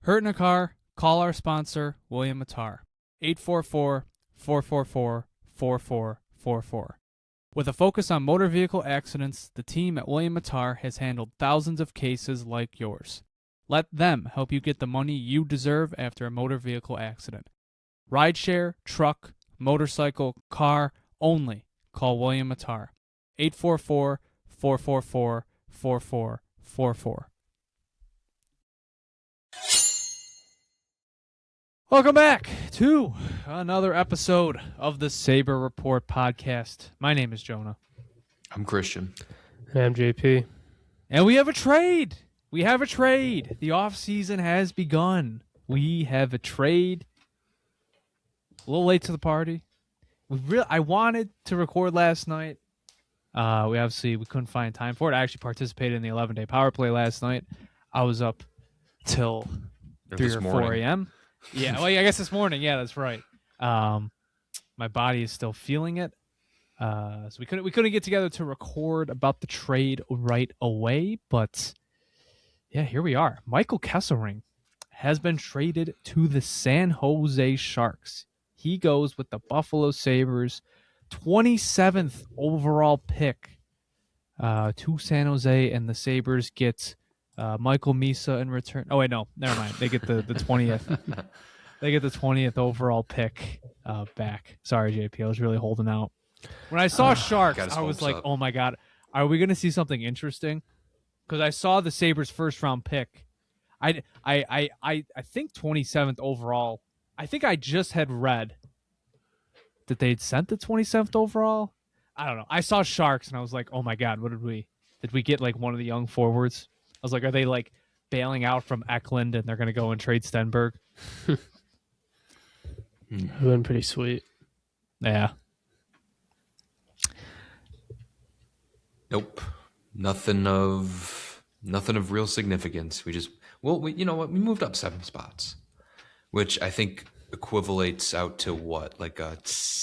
Hurt in a car? Call our sponsor, William Matar. 844-444-4444. With a focus on motor vehicle accidents, the team at William Matar has handled thousands of cases like yours. Let them help you get the money you deserve after a motor vehicle accident. Rideshare, truck, motorcycle, car, only call William Matar. 844-444-4444. Welcome back to another episode of the Sabre Report podcast. My name is Jonah. I'm Christian. And I'm JP. And we have a trade. The offseason has begun. We have a trade. A little late to the party. I wanted to record last night. We couldn't find time for it. I actually participated in the 11-day power play last night. I was up till 3 or 4 a.m. Yeah, well, I guess this morning. Yeah, that's right. My body is still feeling it. So we couldn't get together to record about the trade right away. But yeah, here we are. Michael Kesselring has been traded to the San Jose Sharks. He goes with the Buffalo Sabres, 27th overall pick to San Jose, and the Sabres get Michael Misa in return. Oh wait, no, never mind. They get the 20th. They get the 20th overall pick back. Sorry, JP, I was really holding out. When I saw Sharks, I was like, "Oh my god, are we going to see something interesting?" Because I saw the Sabres' first round pick. I think 27th overall. I think I just had read that they'd sent the 27th overall. I don't know. I saw Sharks and I was like, "Oh my god, what did we get like one of the young forwards?" I was like, "Are they like bailing out from Eklund and they're going to go and trade Stenberg?" It would have been pretty sweet. Yeah. Nope. Nothing of real significance. We you know what? We moved up 7 spots, which I think equivalates out to what, like a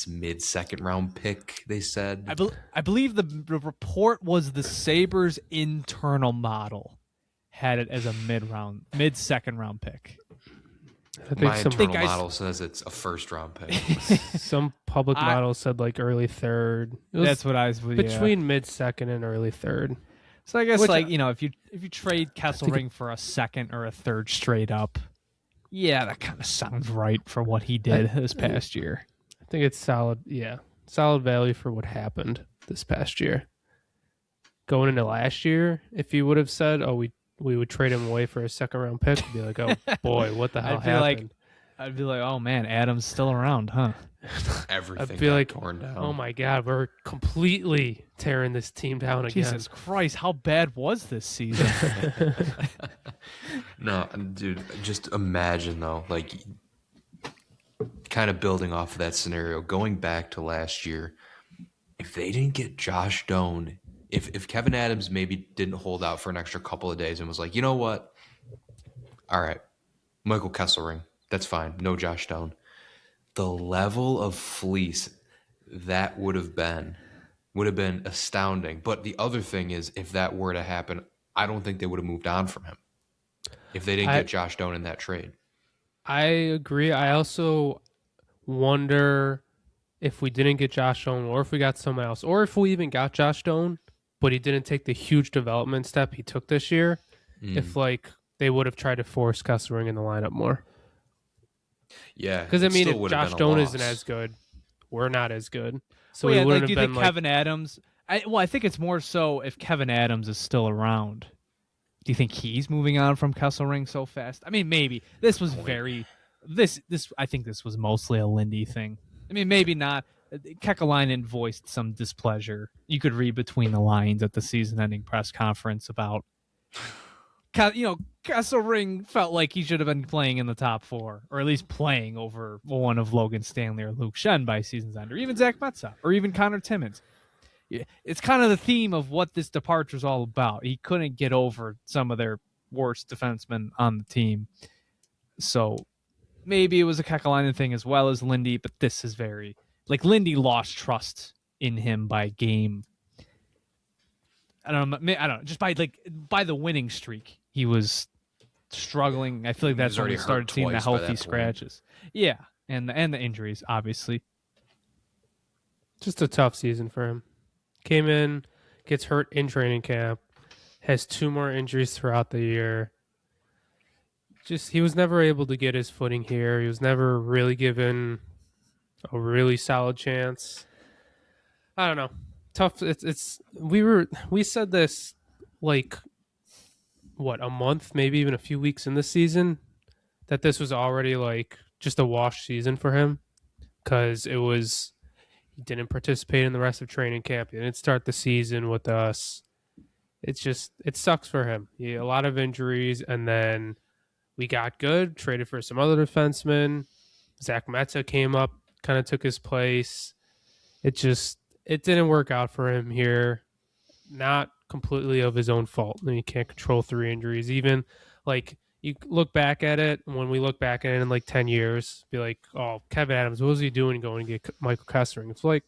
mid-second round pick, they said. I believe the report was the Sabres' internal had it as a mid-second round pick. I think My internal model says it's a first-round pick. some public models said like early third. That's what I was between mid-second and early third. So I guess if you trade Kesselring for a second or a third straight up, yeah, that kind of sounds right for what he did this past year. I think it's solid. Yeah, solid value for what happened this past year. Going into last year, if you would have said, "Oh, we would trade him away for a second-round pick," I'd be like, "Oh boy, what the hell happened?" I'd be like, "Oh man, Adam's still around, huh?" Everything I'd be like, torn down. "Oh my god, we're completely tearing this team down again." Jesus Christ, how bad was this season? No, dude, just imagine though, like, kind of building off of that scenario, going back to last year, if they didn't get Josh Doan, if Kevin Adams maybe didn't hold out for an extra couple of days and was like, you know what? All right, Michael Kesselring, that's fine. No Josh Doan. The level of fleece that would have been astounding. But the other thing is, if that were to happen, I don't think they would have moved on from him if they didn't get Josh Doan in that trade. I agree. I also wonder if we didn't get Josh Doan, or if we got someone else, or if we even got Josh Doan, but he didn't take the huge development step he took this year, if like they would have tried to force Kesselring in the lineup more. Yeah, because I mean, if Josh Doan isn't as good, we're not as good. So we wouldn't have been like Kevin Adams. I think it's more so if Kevin Adams is still around. Do you think he's moving on from Kesselring so fast? I mean, maybe this was I think this was mostly a Lindy thing. I mean, maybe not. Kekalainen voiced some displeasure. You could read between the lines at the season-ending press conference about, Kesselring felt like he should have been playing in the top 4, or at least playing over one of Logan Stanley or Luke Schenn by season's end, or even Zach Metsa, or even Connor Timmins. It's kind of the theme of what this departure is all about. He couldn't get over some of their worst defensemen on the team. So maybe it was a Kekalainen thing as well as Lindy, but this is very... Like, Lindy lost trust in him by game. I don't know, just by the winning streak. He was struggling. I feel like that's was when already we started hurt seeing the twice by healthy that point. scratches. Yeah, and the injuries, obviously. Just a tough season for him. Came in, gets hurt in training camp, has 2 more injuries throughout the year. Just he was never able to get his footing here. He was never really given a really solid chance. I don't know. Tough. We said this like what, a month, maybe even a few weeks in the season, that this was already like just a wash season for him because he didn't participate in the rest of training camp. He didn't start the season with us. It sucks for him. A lot of injuries, and then we got good, traded for some other defensemen. Zach Meta came up, kind of took his place. It didn't work out for him here. Not completely of his own fault. I mean, he can't control 3 injuries. Even like you look back at it, when we look back at it in like 10 years, be like, oh, Kevin Adams, what was he doing going to get Michael Kesselring? It's like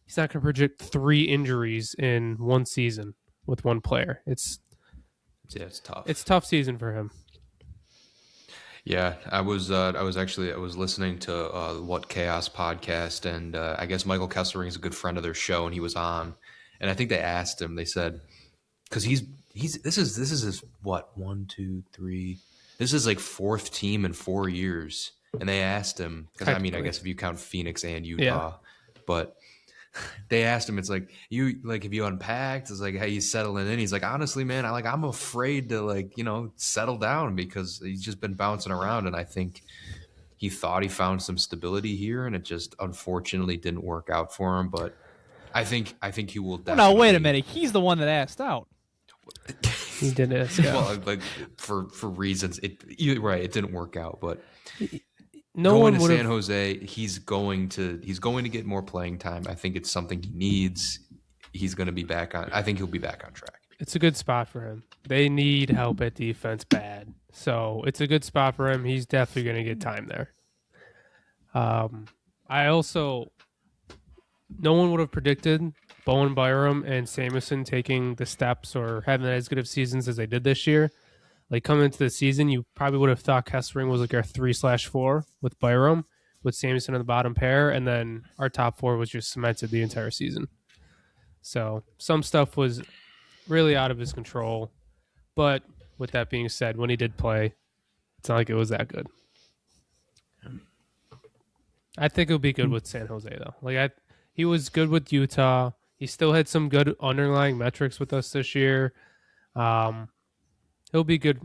he's not going to project 3 injuries in one season with one player. It's tough. It's a tough season for him. Yeah, I was listening to What Chaos podcast, and I guess Michael Kesselring is a good friend of their show, and he was on, and I think they asked him. They said, because this is his what 1, 2, 3. This is like 4th team in 4 years, and they asked him because I mean I guess if you count Phoenix and Utah, but they asked him, it's like have you unpacked? It's like, hey, he's settling in. He's like, honestly, man, I'm afraid to settle down because he's just been bouncing around, and I think he thought he found some stability here, and it just unfortunately didn't work out for him. But I think he will definitely. Well, no, wait a minute. He's the one that asked out. He did ask out. Well, like for reasons, it didn't work out, but. No going one to would San Jose, he's going to get more playing time. I think it's something he needs. He's going to be back on. I think he'll be back on track. It's a good spot for him. They need help at defense bad, so it's a good spot for him. He's definitely going to get time there. No one would have predicted Bowen Byram and Samuelson taking the steps or having as good of seasons as they did this year. Like coming into the season, you probably would have thought Kesselring was like our 3/4 with Byram, with Samuelson in the bottom pair, and then our top 4 was just cemented the entire season. So some stuff was really out of his control. But with that being said, when he did play, it's not like it was that good. I think it'll be good with San Jose though. He was good with Utah. He still had some good underlying metrics with us this year. He'll be good.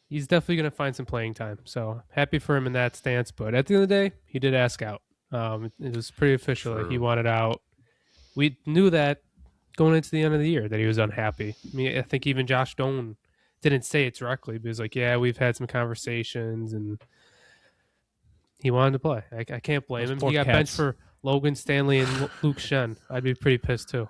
He's definitely going to find some playing time. So happy for him in that stance. But at the end of the day, he did ask out. It was pretty official that he wanted out. We knew that going into the end of the year that he was unhappy. I mean, I think even Josh Doan didn't say it directly, but he was like, yeah, we've had some conversations, and he wanted to play. I can't blame him. He got benched for Logan Stanley and Luke Shen. I'd be pretty pissed too.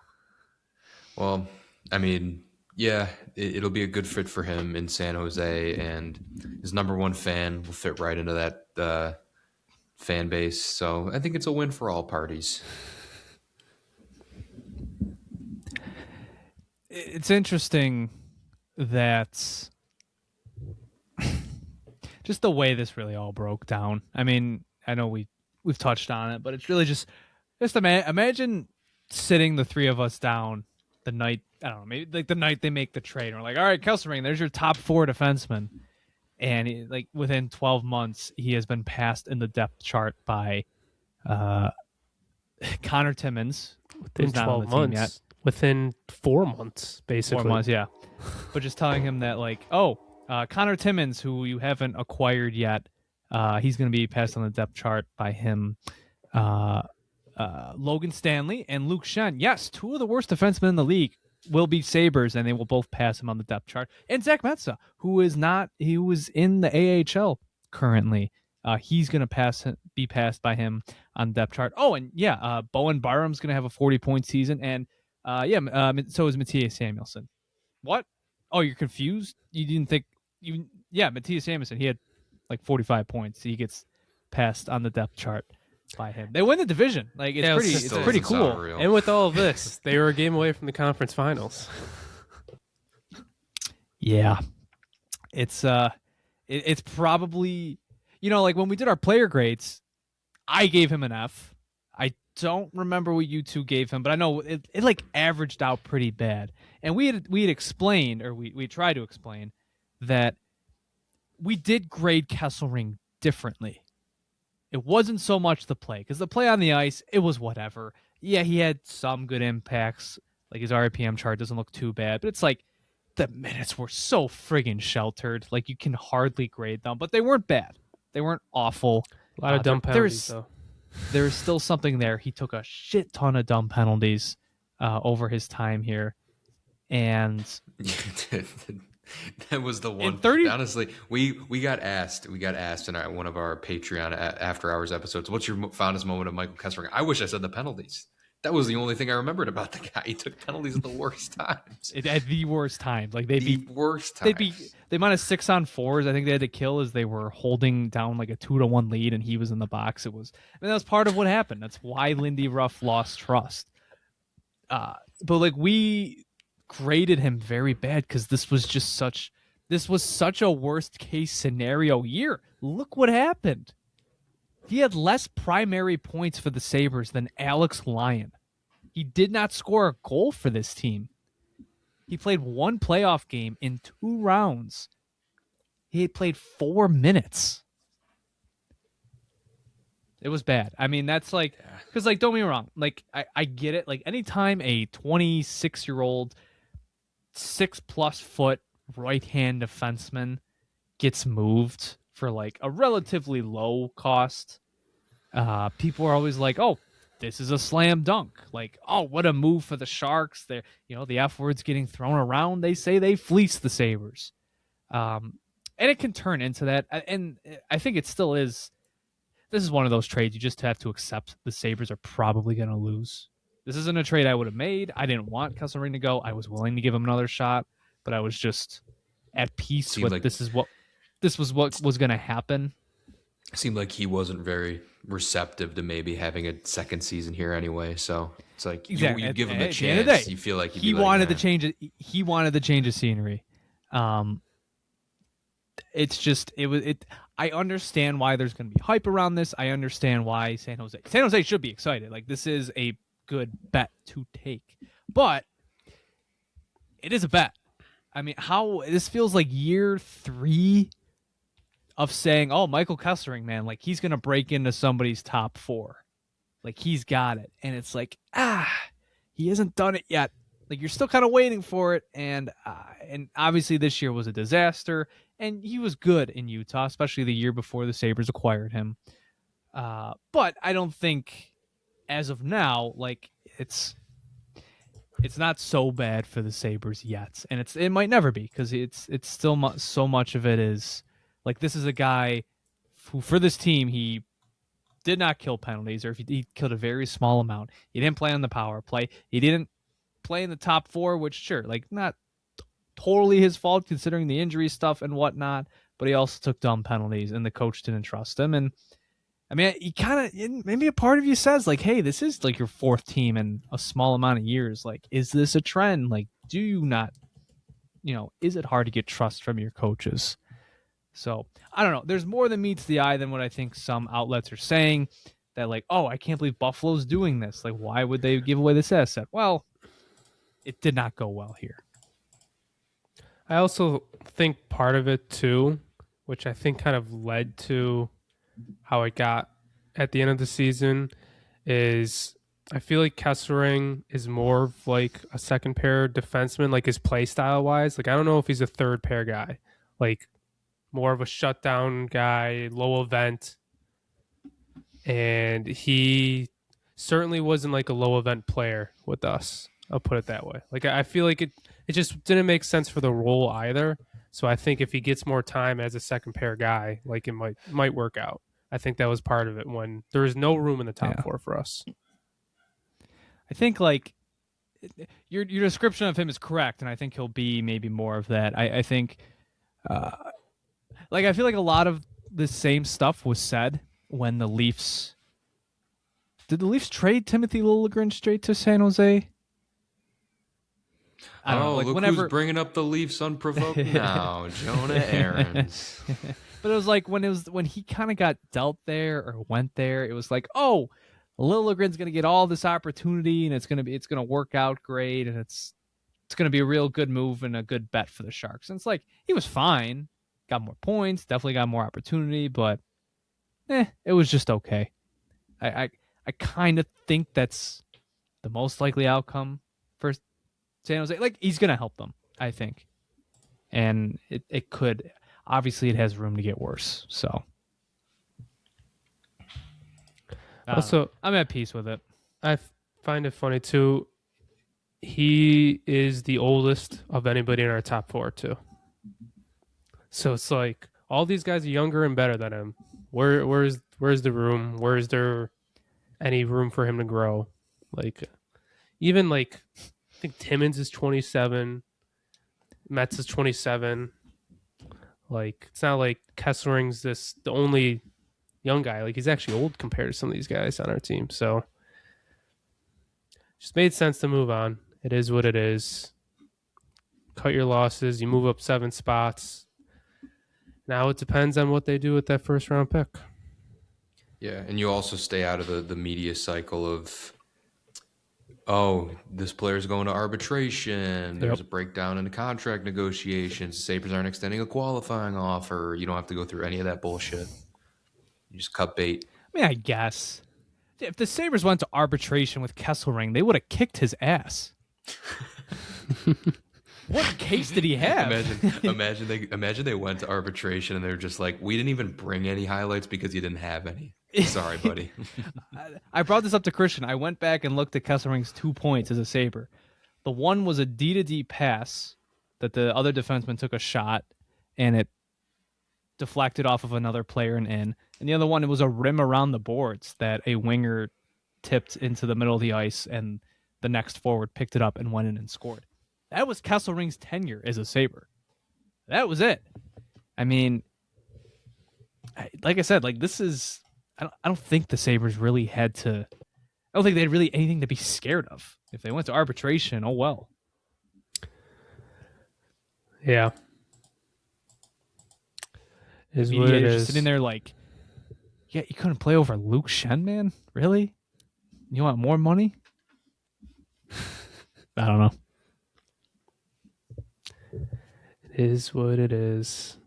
Well, I mean, yeah, it'll be a good fit for him in San Jose, and his number 1 fan will fit right into that fan base. So I think it's a win for all parties. It's interesting that just the way this really all broke down. I mean, I know we've touched on it, but it's really just imagine sitting the 3 of us down the night, I don't know, maybe like the night they make the trade. And we're like, all right, Kesselring, there's your top 4 defensemen. And within 12 months, he has been passed in the depth chart by Connor Timmins. Within 12 months. Yet. Within 4 months, basically. 4 months, yeah. But just telling him that, Connor Timmins, who you haven't acquired yet, he's going to be passed on the depth chart by him. Logan Stanley and Luke Shen. Yes, 2 of the worst defensemen in the league will be Sabres, and they will both pass him on the depth chart. And Zach Metsa, who is not, he was in the AHL currently. He's going to be passed by him on the depth chart. Oh, and yeah, Bowen Byram's going to have a 40-point season, and so is Matthias Samuelson. What? Oh, you're confused? You didn't think Matthias Samuelson, he had 45 points. He gets passed on the depth chart by him. They win the division. It's pretty cool. And with all of this, they were a game away from the conference finals. Yeah. it's probably, like when we did our player grades, I gave him an F. I don't remember what you two gave him, but I know it like averaged out pretty bad. And we had explained, or we tried to explain, that we did grade Kesselring differently. It wasn't so much the play, because the play on the ice, it was whatever. Yeah, he had some good impacts. Like his RPM chart doesn't look too bad, but it's like the minutes were so friggin' sheltered. Like you can hardly grade them, but they weren't bad. They weren't awful. A lot of dumb penalties, though. There's still something there. He took a shit ton of dumb penalties over his time here. And that was the one. Honestly, we got asked in one of our Patreon after hours episodes, what's your fondest moment of Michael Kesselring? I wish I said the penalties. That was the only thing I remembered about the guy. He took penalties at the worst times. At the worst times. Like worst times. They might have 6-on-4s. I think they had to kill as they were holding down like a 2-1 lead, and he was in the box. That was part of what happened. That's why Lindy Ruff lost trust. But like we graded him very bad because this was such a worst case scenario year. Look what happened. He had less primary points for the Sabres than Alex Lyon. He did not score a goal for this team. He played one playoff game in 2 rounds. He had played 4 minutes. It was bad. I mean, that's like, because like, don't get me wrong. Like, I get it. Like, anytime a 26-year-old, 6+ foot right-hand defenseman gets moved for like a relatively low cost, people are always like, oh, this is a slam dunk. Like, oh, what a move for the Sharks. They're, the F word's getting thrown around. They say they fleeced the Sabres. And it can turn into that. And I think it still is. This is one of those trades you just have to accept the Sabres are probably going to lose. This isn't a trade I would have made. I didn't want Kesselring to go. I was willing to give him another shot, but I was just at peace with this was what was going to happen. Seemed like he wasn't very receptive to maybe having a second season here anyway. So it's like you give him a chance. You feel like he wanted to change it. He wanted the change of scenery. It's just I understand why there's going to be hype around this. I understand why San Jose should be excited. Like, this is a good bet to take, but it is a bet. I mean, this feels like year 3 of saying, oh, Michael Kesselring, man, like he's going to break into somebody's top 4. Like, he's got it. And it's like, he hasn't done it yet. Like, you're still kind of waiting for it. And obviously this year was a disaster, and he was good in Utah, especially the year before the Sabres acquired him. But I don't think as of now, like it's not so bad for the Sabres yet. And it might never be, because it's still so much of it is like, this is a guy who, for this team, he did not kill penalties, or if he killed a very small amount. He didn't play on the power play. He didn't play in the top 4, which, sure, like, not totally his fault considering the injury stuff and whatnot, but he also took dumb penalties, and the coach didn't trust him. And I mean, he kind of, maybe a part of you says, like, hey, this is like your 4th team in a small amount of years. Like, is this a trend? Like, do you not, is it hard to get trust from your coaches? So, I don't know. There's more than meets the eye than what I think some outlets are saying, that like, oh, I can't believe Buffalo's doing this. Like, why would they give away this asset? Well, it did not go well here. I also think part of it too, which I think kind of led to how it got at the end of the season, is I feel like Kesselring is more of like a second pair defenseman, like his play style wise. Like, I don't know if he's a third pair guy, like more of a shutdown guy, low event. And he certainly wasn't like a low event player with us. I'll put it that way. Like, I feel like it just didn't make sense for the role either. So I think if he gets more time as a second pair guy, like, it might work out. I think that was part of it when there was no room in the top 4 for us. I think like your description of him is correct, and I think he'll be maybe more of that. I think like, I feel like a lot of the same stuff was said when the Leafs trade Timothy Liljegren straight to San Jose? I don't know. Like look whenever who's bringing up the Leafs unprovoked now, Jonah Aarons. But it was like when he kind of got dealt there or went there, it was like, oh, Liljegren's gonna get all this opportunity and it's gonna work out great and it's gonna be a real good move and a good bet for the Sharks. And it's like he was fine, got more points, definitely got more opportunity, but it was just okay. I kind of think that's the most likely outcome for San Jose. Like he's gonna help them, I think, and it could. Obviously, it has room to get worse. So, Also, I'm at peace with it. I find it funny too. He is the oldest of anybody in our top 4 too. So it's like all these guys are younger and better than him. Where's the room? Where is there any room for him to grow? Like even like I think Timmins is 27, Metz is 27. Like it's not like Kesselring's the only young guy. Like he's actually old compared to some of these guys on our team. So just made sense to move on. It is what it is. Cut your losses. You move up 7 spots. Now it depends on what they do with that first round pick. Yeah, and you also stay out of the media cycle of, oh, this player's going to arbitration. There's a breakdown in the contract negotiations. The Sabres aren't extending a qualifying offer. You don't have to go through any of that bullshit. You just cut bait. I mean, I guess if the Sabres went to arbitration with Kesselring, they would have kicked his ass. What case did he have? Imagine they went to arbitration and they're just like, we didn't even bring any highlights because you didn't have any. Sorry, buddy. I brought this up to Christian. I went back and looked at Kesselring's 2 points as a Sabre. The one was a D-to-D pass that the other defenseman took a shot and it deflected off of another player and in. And the other one, it was a rim around the boards that a winger tipped into the middle of the ice and the next forward picked it up and went in and scored. That was Kesselring's tenure as a Sabre. That was it. I mean, like I said, like this is. I don't think the Sabres really had to. I don't think they had really anything to be scared of. If they went to arbitration, oh well. Yeah. Is Media what it just is. sitting there like, yeah, you couldn't play over Luke Shen, man? Really? You want more money? I don't know. It is what it is.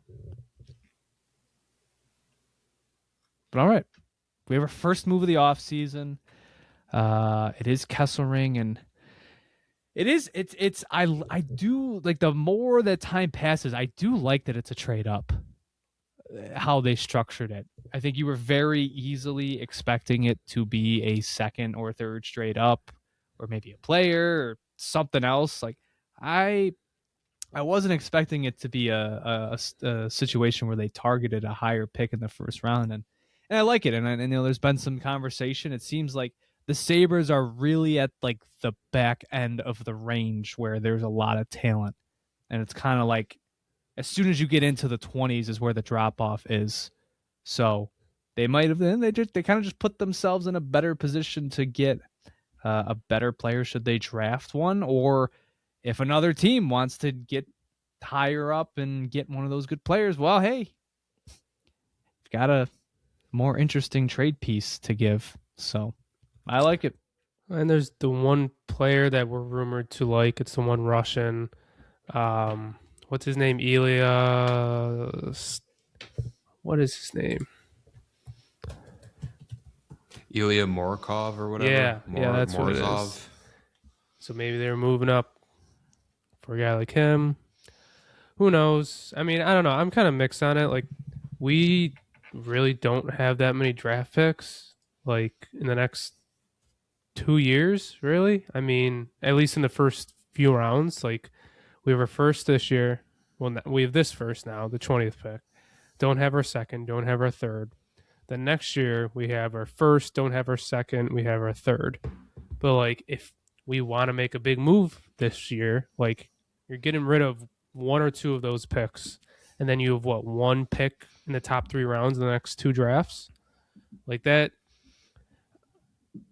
But all right. We have our first move of the offseason. It is Kesselring, and I do like the more that time passes, I do like that it's a trade up. How they structured it. I think you were very easily expecting it to be a second or third straight up, or maybe a player or something else. Like I wasn't expecting it to be a situation where they targeted a higher pick in the first round, and I like it. And I know there's been some conversation. It seems like the Sabres are really at like the back end of the range where there's a lot of talent, and it's kind of like as soon as you get into the 20s is where the drop off is. So they might have then they kind of just put themselves in a better position to get a better player should they draft one, or if another team wants to get higher up and get one of those good players, well, hey, you've got a more interesting trade piece to give. So I like it. And there's the one player that we're rumored to like. It's the one Russian. What's his name? Ilya. What is his name? Ilya Morkov or whatever. Yeah, that's what it is. So maybe they're moving up for a guy like him. Who knows? I mean, I don't know. I'm kind of mixed on it. Like, we really don't have that many draft picks, like, in the next 2 years, really. I mean, at least in the first few rounds. Like, we have our first this year. Well, we have this first now, the 20th pick. Don't have our second. Don't have our third. Then next year, we have our first. Don't have our second. We have our third. But, like, if we want to make a big move this year, like, you're getting rid of one or two of those picks. And then you have, one pick in the top 3 rounds in the next 2 drafts? Like that,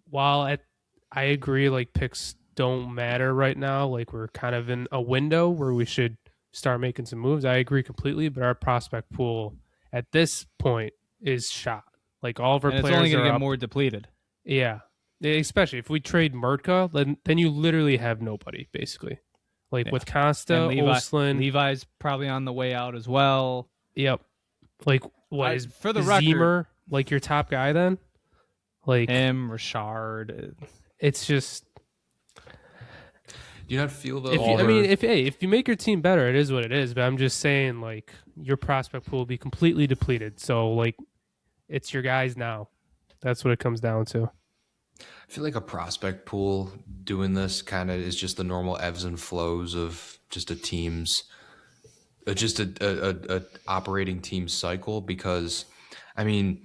while I agree, like, picks don't matter right now. Like we're kind of in a window where we should start making some moves. I agree completely, but our prospect pool at this point is shot. Like all of our And it's players only going are to get up. more depleted. Yeah, especially if we trade Murtka, then you literally have nobody basically. Like Yeah. with Costa, And Oslin, Levi's probably on the way out as well. yep. Like what is for the Zemer record, like your top guy then? Like him, Richard. it's just Do you not feel the? if you make your team better, it is what it is. But I'm just saying, like your prospect pool will be completely depleted. So like, it's your guys now. That's what it comes down to. I feel like a prospect pool doing this kind of is just the normal ebbs and flows of just a team's, just a operating team cycle. Because, I mean,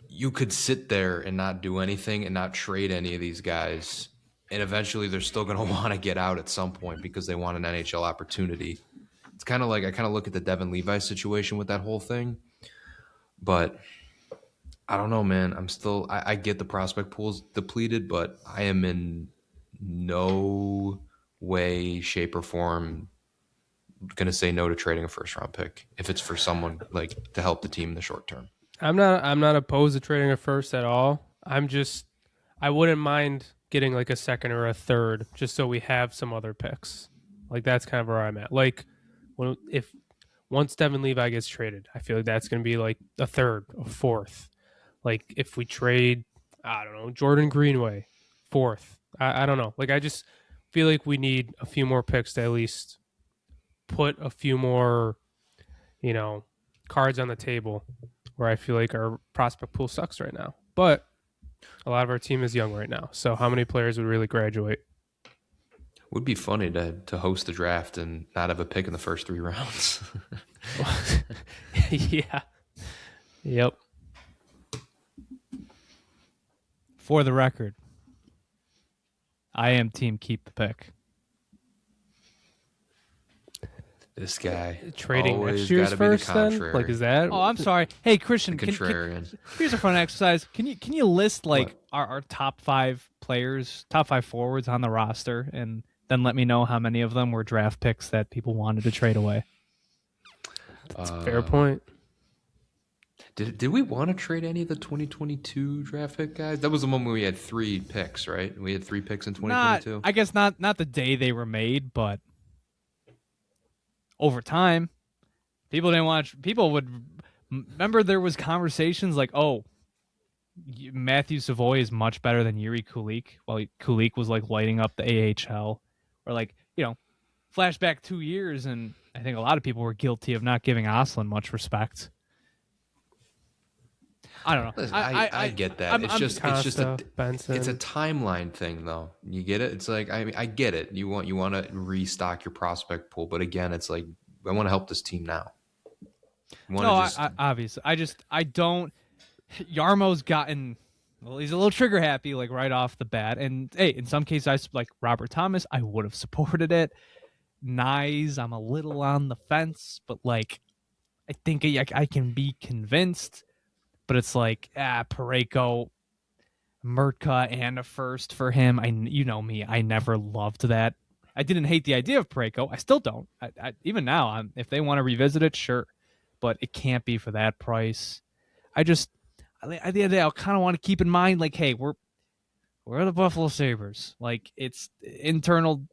you could sit there and not do anything and not trade any of these guys, and eventually they're still going to want to get out at some point because they want an NHL opportunity. It's kind of like I kind of look at the Devin Levi situation with that whole thing, but I don't know, man. I get the prospect pool's depleted, but I am in no way, shape, or form going to say no to trading a first round pick if it's for someone like to help the team in the short term. I'm not opposed to trading a first at all. I wouldn't mind getting like a second or a third just so we have some other picks. Like that's kind of where I'm at. Like once Devin Levi gets traded, I feel like that's going to be like a third, a fourth. Like if we trade, I don't know, Jordan Greenway, fourth. I don't know. Like I just feel like we need a few more picks to at least put a few more, cards on the table where I feel like our prospect pool sucks right now. But a lot of our team is young right now. So how many players would really graduate? Would be funny to host the draft and not have a pick in the first 3 rounds. Yeah. Yep. For the record, I am team keep the pick. This guy Trading always next year's gotta be the first then? contrary. Like is that Oh, I'm sorry. Hey, Christian, Contrarian. here's a fun exercise. Can you list like What? our top 5 players, top 5 forwards on the roster, and then let me know how many of them were draft picks that people wanted to trade away? That's a fair point. Did we want to trade any of the 2022 draft pick guys? That was the one where we had 3 picks, right? We had 3 picks in 2022. I guess not the day they were made, but over time, people didn't want. People would remember there was conversations like, "Oh, Matthew Savoy is much better than Yuri Kulik," while Kulik was like lighting up the AHL, or like flashback 2 years, and I think a lot of people were guilty of not giving Oslin much respect. I don't know. Listen, I get that. It's just Benson. it's a timeline thing, though. You get it. It's like I get it. You want to restock your prospect pool, but again, it's like I want to help this team now. Obviously, I don't. Yarmo's gotten. Well, he's a little trigger happy, like right off the bat. And hey, in some cases, like Robert Thomas, I would have supported it. Nyes, I'm a little on the fence, but like, I think I can be convinced. But it's like, Parayko, Murtka, and a first for him. You know me, I never loved that. I didn't hate the idea of Parayko. I still don't. Even now, if they want to revisit it, sure. But it can't be for that price. At the end of the day, I kind of want to keep in mind, like, hey, we're the Buffalo Sabres. Like, it's internal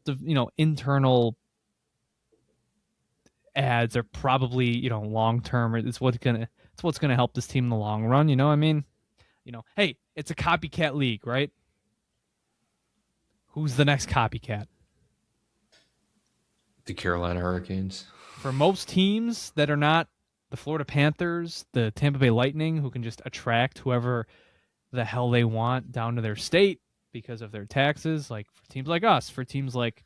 ads are probably long term. It's what's gonna help this team in the long run. You know what I mean? Hey, it's a copycat league, right? Who's the next copycat? The Carolina Hurricanes. For most teams that are not the Florida Panthers, the Tampa Bay Lightning, who can just attract whoever the hell they want down to their state because of their taxes, like for teams like us, for teams like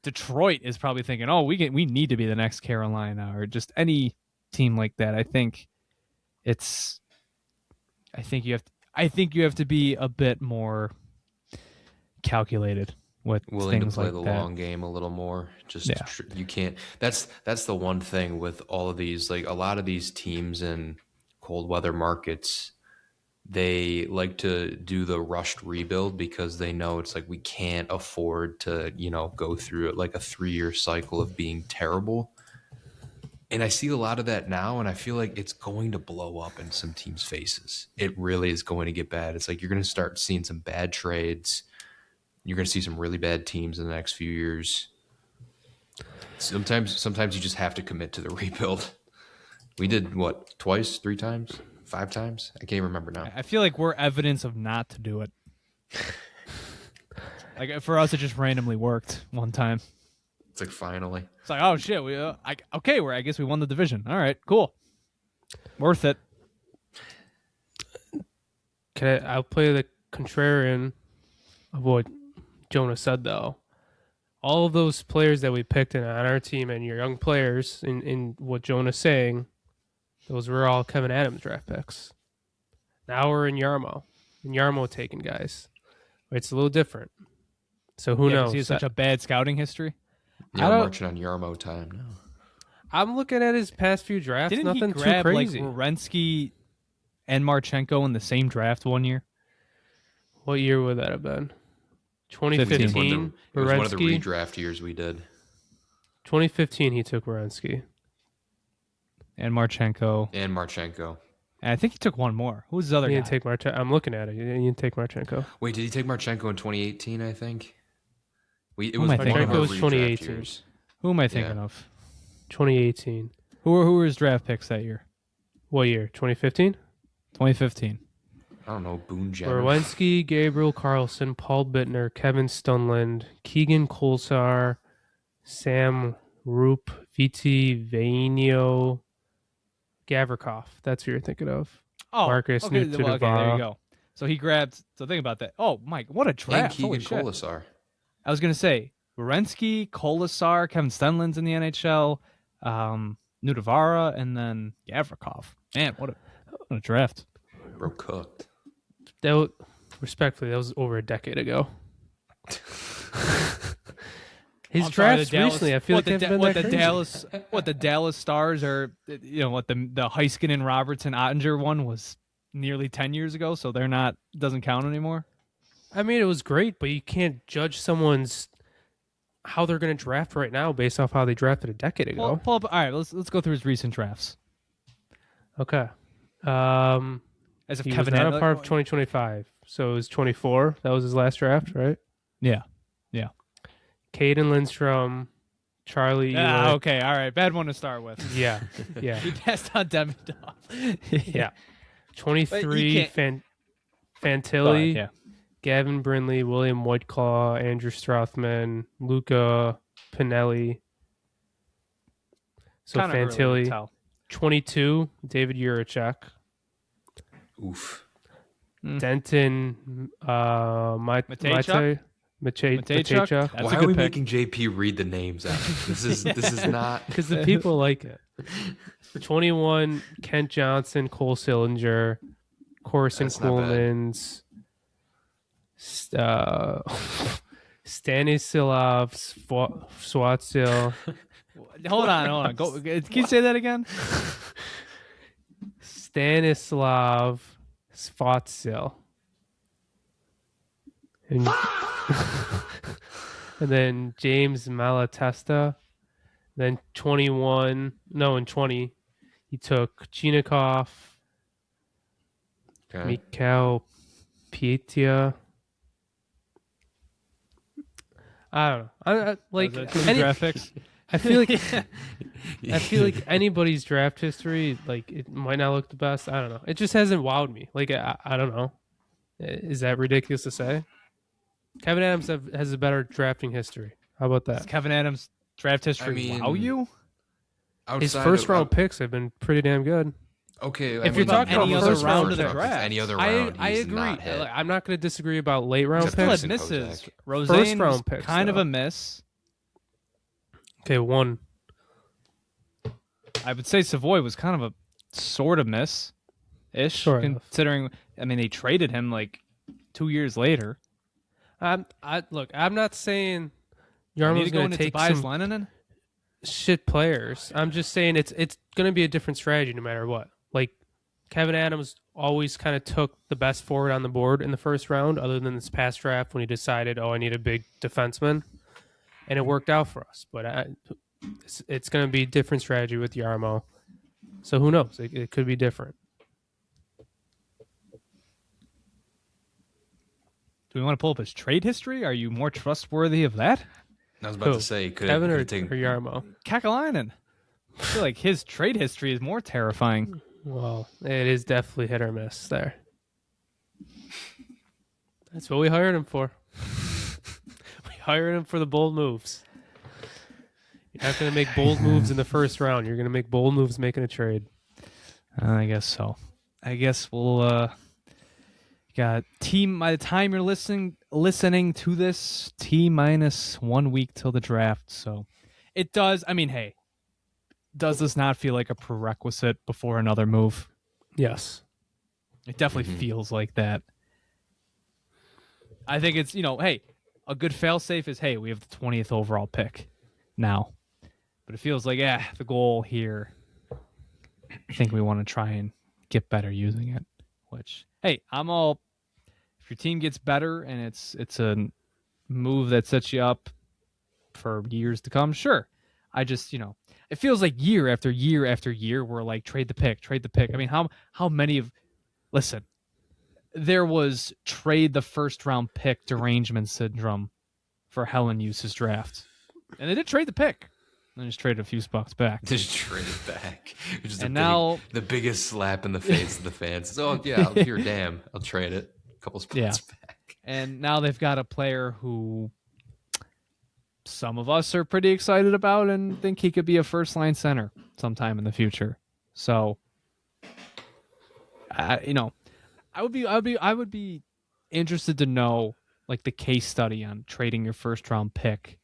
Detroit is probably thinking, oh, we need to be the next Carolina, or just any team like that. I think you have to be a bit more calculated with Willing to things play like the that. long game a little more. Yeah. You can't. That's the one thing with all of these. Like a lot of these teams in cold weather markets, they like to do the rushed rebuild because they know it's like we can't afford to, go through it like a 3-year cycle of being terrible. And I see a lot of that now, and I feel like it's going to blow up in some teams' faces. It really is going to get bad. It's like you're going to start seeing some bad trades. You're going to see some really bad teams in the next few years. Sometimes you just have to commit to the rebuild. We did what, twice, 3 times, 5 times? I can't remember now. I feel like we're evidence of not to do it. Like for us, it just randomly worked one time. It's like finally. It's like, oh shit, I guess we won the division. All right, cool, worth it. I'll play the contrarian of what Jonah said though. All of those players that we picked on our team and your young players in what Jonah's saying, those were all Kevin Adams draft picks. Now we're in Yarmo. And Yarmo taking guys. It's a little different. So who knows? He has such a bad scouting history. Yeah, I'm marching on Yarmo time now. I'm looking at his past few drafts. Didn't nothing he grab too crazy. like Werenski and Marchenko in the same draft one year? What year would that have been? 2015. It was one of the Werenski. redraft years we did. 2015, he took Werenski. And Marchenko. And Marchenko. And I think he took one more. Who was his other He guy? didn't take Marchenko. I'm looking at it. He didn't take Marchenko. Wait, did he take Marchenko in 2018, I think? It Who was am I one thinking of of? our Marchenko was redraft 2018. years. Who am I thinking Yeah. of? 2018. Who were his draft picks that year? What year? 2015? 2015. I don't know, Boone Jenner. Werenski, Gabriel Carlson, Paul Bittner, Kevin Stunland, Keegan Kolsar, Sam Roop, Viti Vainio, Gavrikov. That's who you're thinking of. Oh, Marcus okay, Newton okay, there Navarro. you go. So he grabbed. So think about that. Oh, Mike, what a And draft! Holy Keegan shit. Kolesar. I was gonna say Werenski, Kolesar, Kevin Stenland's in the NHL, Nudavara, and then Gavrikov. Man, what a draft! Bro cooked. Respectfully, that was over a decade ago. His I'm sorry, drafts recently, I feel like they've been that crazy. What the Dallas Stars are, what the Heiskanen, Robertson, Ottinger one was nearly 10 years ago, so they're not doesn't count anymore. I mean, it was great, but you can't judge someone's how they're going to draft right now based off how they drafted a decade ago. Pull up. All right, let's go through his recent drafts. Okay. As if He Kevin was not Adams- a part of 2025, so it was 24. That was his last draft, right? Yeah. Caden Lindstrom, Charlie. Ewitt. Okay. All right. Bad one to start with. Yeah. He passed on Demidov. Yeah. But 23, you can't- Fantilli, Yeah. Gavin Brindley, William Whiteclaw, Andrew Strothman, Luca Pinelli. So Kinda early to Fantilli. tell. 22, David Juracek. Oof. Denton, Matejchuk? Matejchuk. That's Why a are good we pick. making JP read the names out? This is not. Because the people like it. 21, Kent Johnson, Cole Sillinger, Corson That's not bad. Coolmans, Stanislav Swatsil, Hold on. Go. Can you say that again? Stanislav Svotsil. And, and then James Malatesta. Then in 20, he took Chinikov, Okay. Mikhail Pietia. I don't know. I like Was that two any, draft picks? I feel like anybody's draft history, like it might not look the best. I don't know. It just hasn't wowed me. Like I don't know. Is that ridiculous to say? Kevin Adams has a better drafting history. How about Does that? Kevin Adams' draft history I mean, wow you? His Outside first of- round picks have been pretty damn good. Okay, If you're talking about any other first round round of the picks, draft, any other I round, he's agree. not hit. I'm not going to disagree about late round Except Still picks. had Jackson misses. Kozak. Roseanne was round picks, kind of though. a miss. Okay, one. I would say Savoy was kind of a sort of miss-ish, Sort of. considering. I mean, they traded him like 2 years later. I'm not saying Need Yarmo's to go going into to take Tobias some Leninen. shit players. I'm just saying it's going to be a different strategy no matter what. Like Kevin Adams always kind of took the best forward on the board in the first round, other than this past draft when he decided, I need a big defenseman, and it worked out for us. But it's going to be a different strategy with Yarmo. So who knows? It could be different. Do we want to pull up his trade history? Are you more trustworthy of that? I was about to say, Kevin or take Yarmo? Kakalainen. I feel like his trade history is more terrifying. Well, it is definitely hit or miss there. That's what we hired him for. We hired him for the bold moves. You're not going to make bold moves in the first round. You're going to make bold moves making a trade. I guess so. I guess we'll got by the time you're listening to this, T-minus 1 week till the draft. So it does. I mean, hey, does this not feel like a prerequisite before another move? Yes. It definitely feels like that. I think it's, hey, a good fail-safe is, hey, we have the 20th overall pick now. But it feels like, the goal here, I think we want to try and get better using it. Which, hey, I'm all, if your team gets better and it's a move that sets you up for years to come, sure. I just, it feels like year after year after year, we're like, trade the pick. I mean, how many of, listen, there was trade the first round pick derangement syndrome for Helen Use's draft. And they did trade the pick. And just traded a few spots back. Just trade it back. Which is now the biggest slap in the face of the fans. Oh, yeah, you're damn. I'll trade it. A couple spots back. And now they've got a player who some of us are pretty excited about and think he could be a first-line center sometime in the future. So, I would be interested to know, like, the case study on trading your first-round pick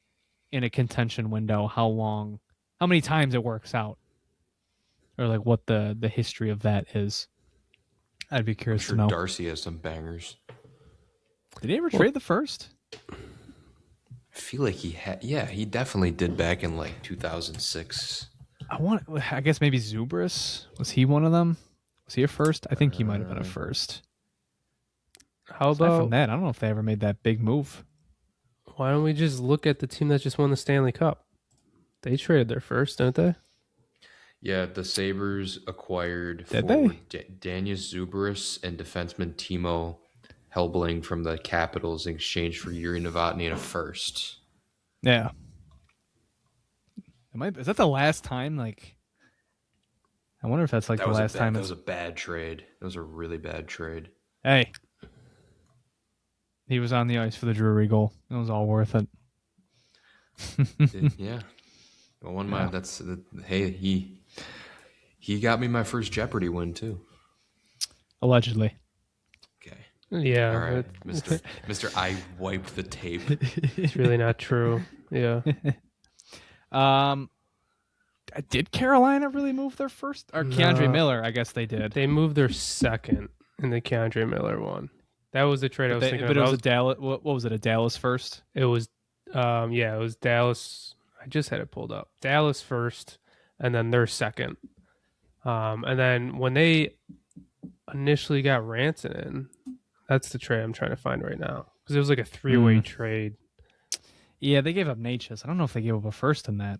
in a contention window, how many times it works out, or like what the history of that is. I'd be curious to know. Darcy has some bangers. Did he ever trade the first? I feel like he had. Yeah, he definitely did back in like 2006. I guess maybe Zubris, was he one of them? Was he a first? I think he might have been a first. How Aside about from that? I don't know if they ever made that big move. Why don't we just look at the team that just won the Stanley Cup? They traded their first, didn't they? Yeah, the Sabres acquired Danius Zubris and defenseman Timo Helbling from the Capitals in exchange for Yuri Novotny and a first. Yeah. Is that the last time? Like, I wonder if that's like the last time. That was a bad trade. That was a really bad trade. Hey. He was on the ice for the Drury goal. It was all worth it. Yeah. Well, hey, he got me my first Jeopardy win too. Allegedly. Okay. Yeah. All right, Mr. I wiped the tape. It's really not true. Yeah. Did Carolina really move their first? Or Keandre Miller, I guess they did. They moved their second in the Keandre Miller one. That was the trade I was thinking but of. It was a Dallas. What was it? A Dallas first? It was, it was Dallas. I just had it pulled up. Dallas first, and then their second. And then when they initially got Rantanen, that's the trade I'm trying to find right now, because it was like a three-way trade. Yeah, they gave up Natchez. I don't know if they gave up a first in that.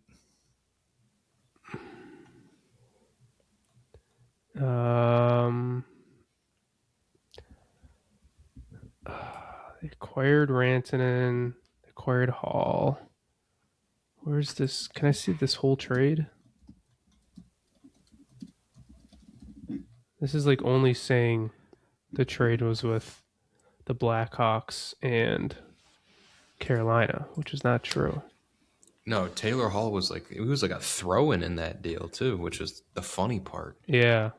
They acquired Rantanen, acquired Hall. Where's this? Can I see this whole trade? This is like only saying the trade was with the Blackhawks and Carolina, which is not true. No, Taylor Hall was like a throw-in in that deal too, which is the funny part. Yeah.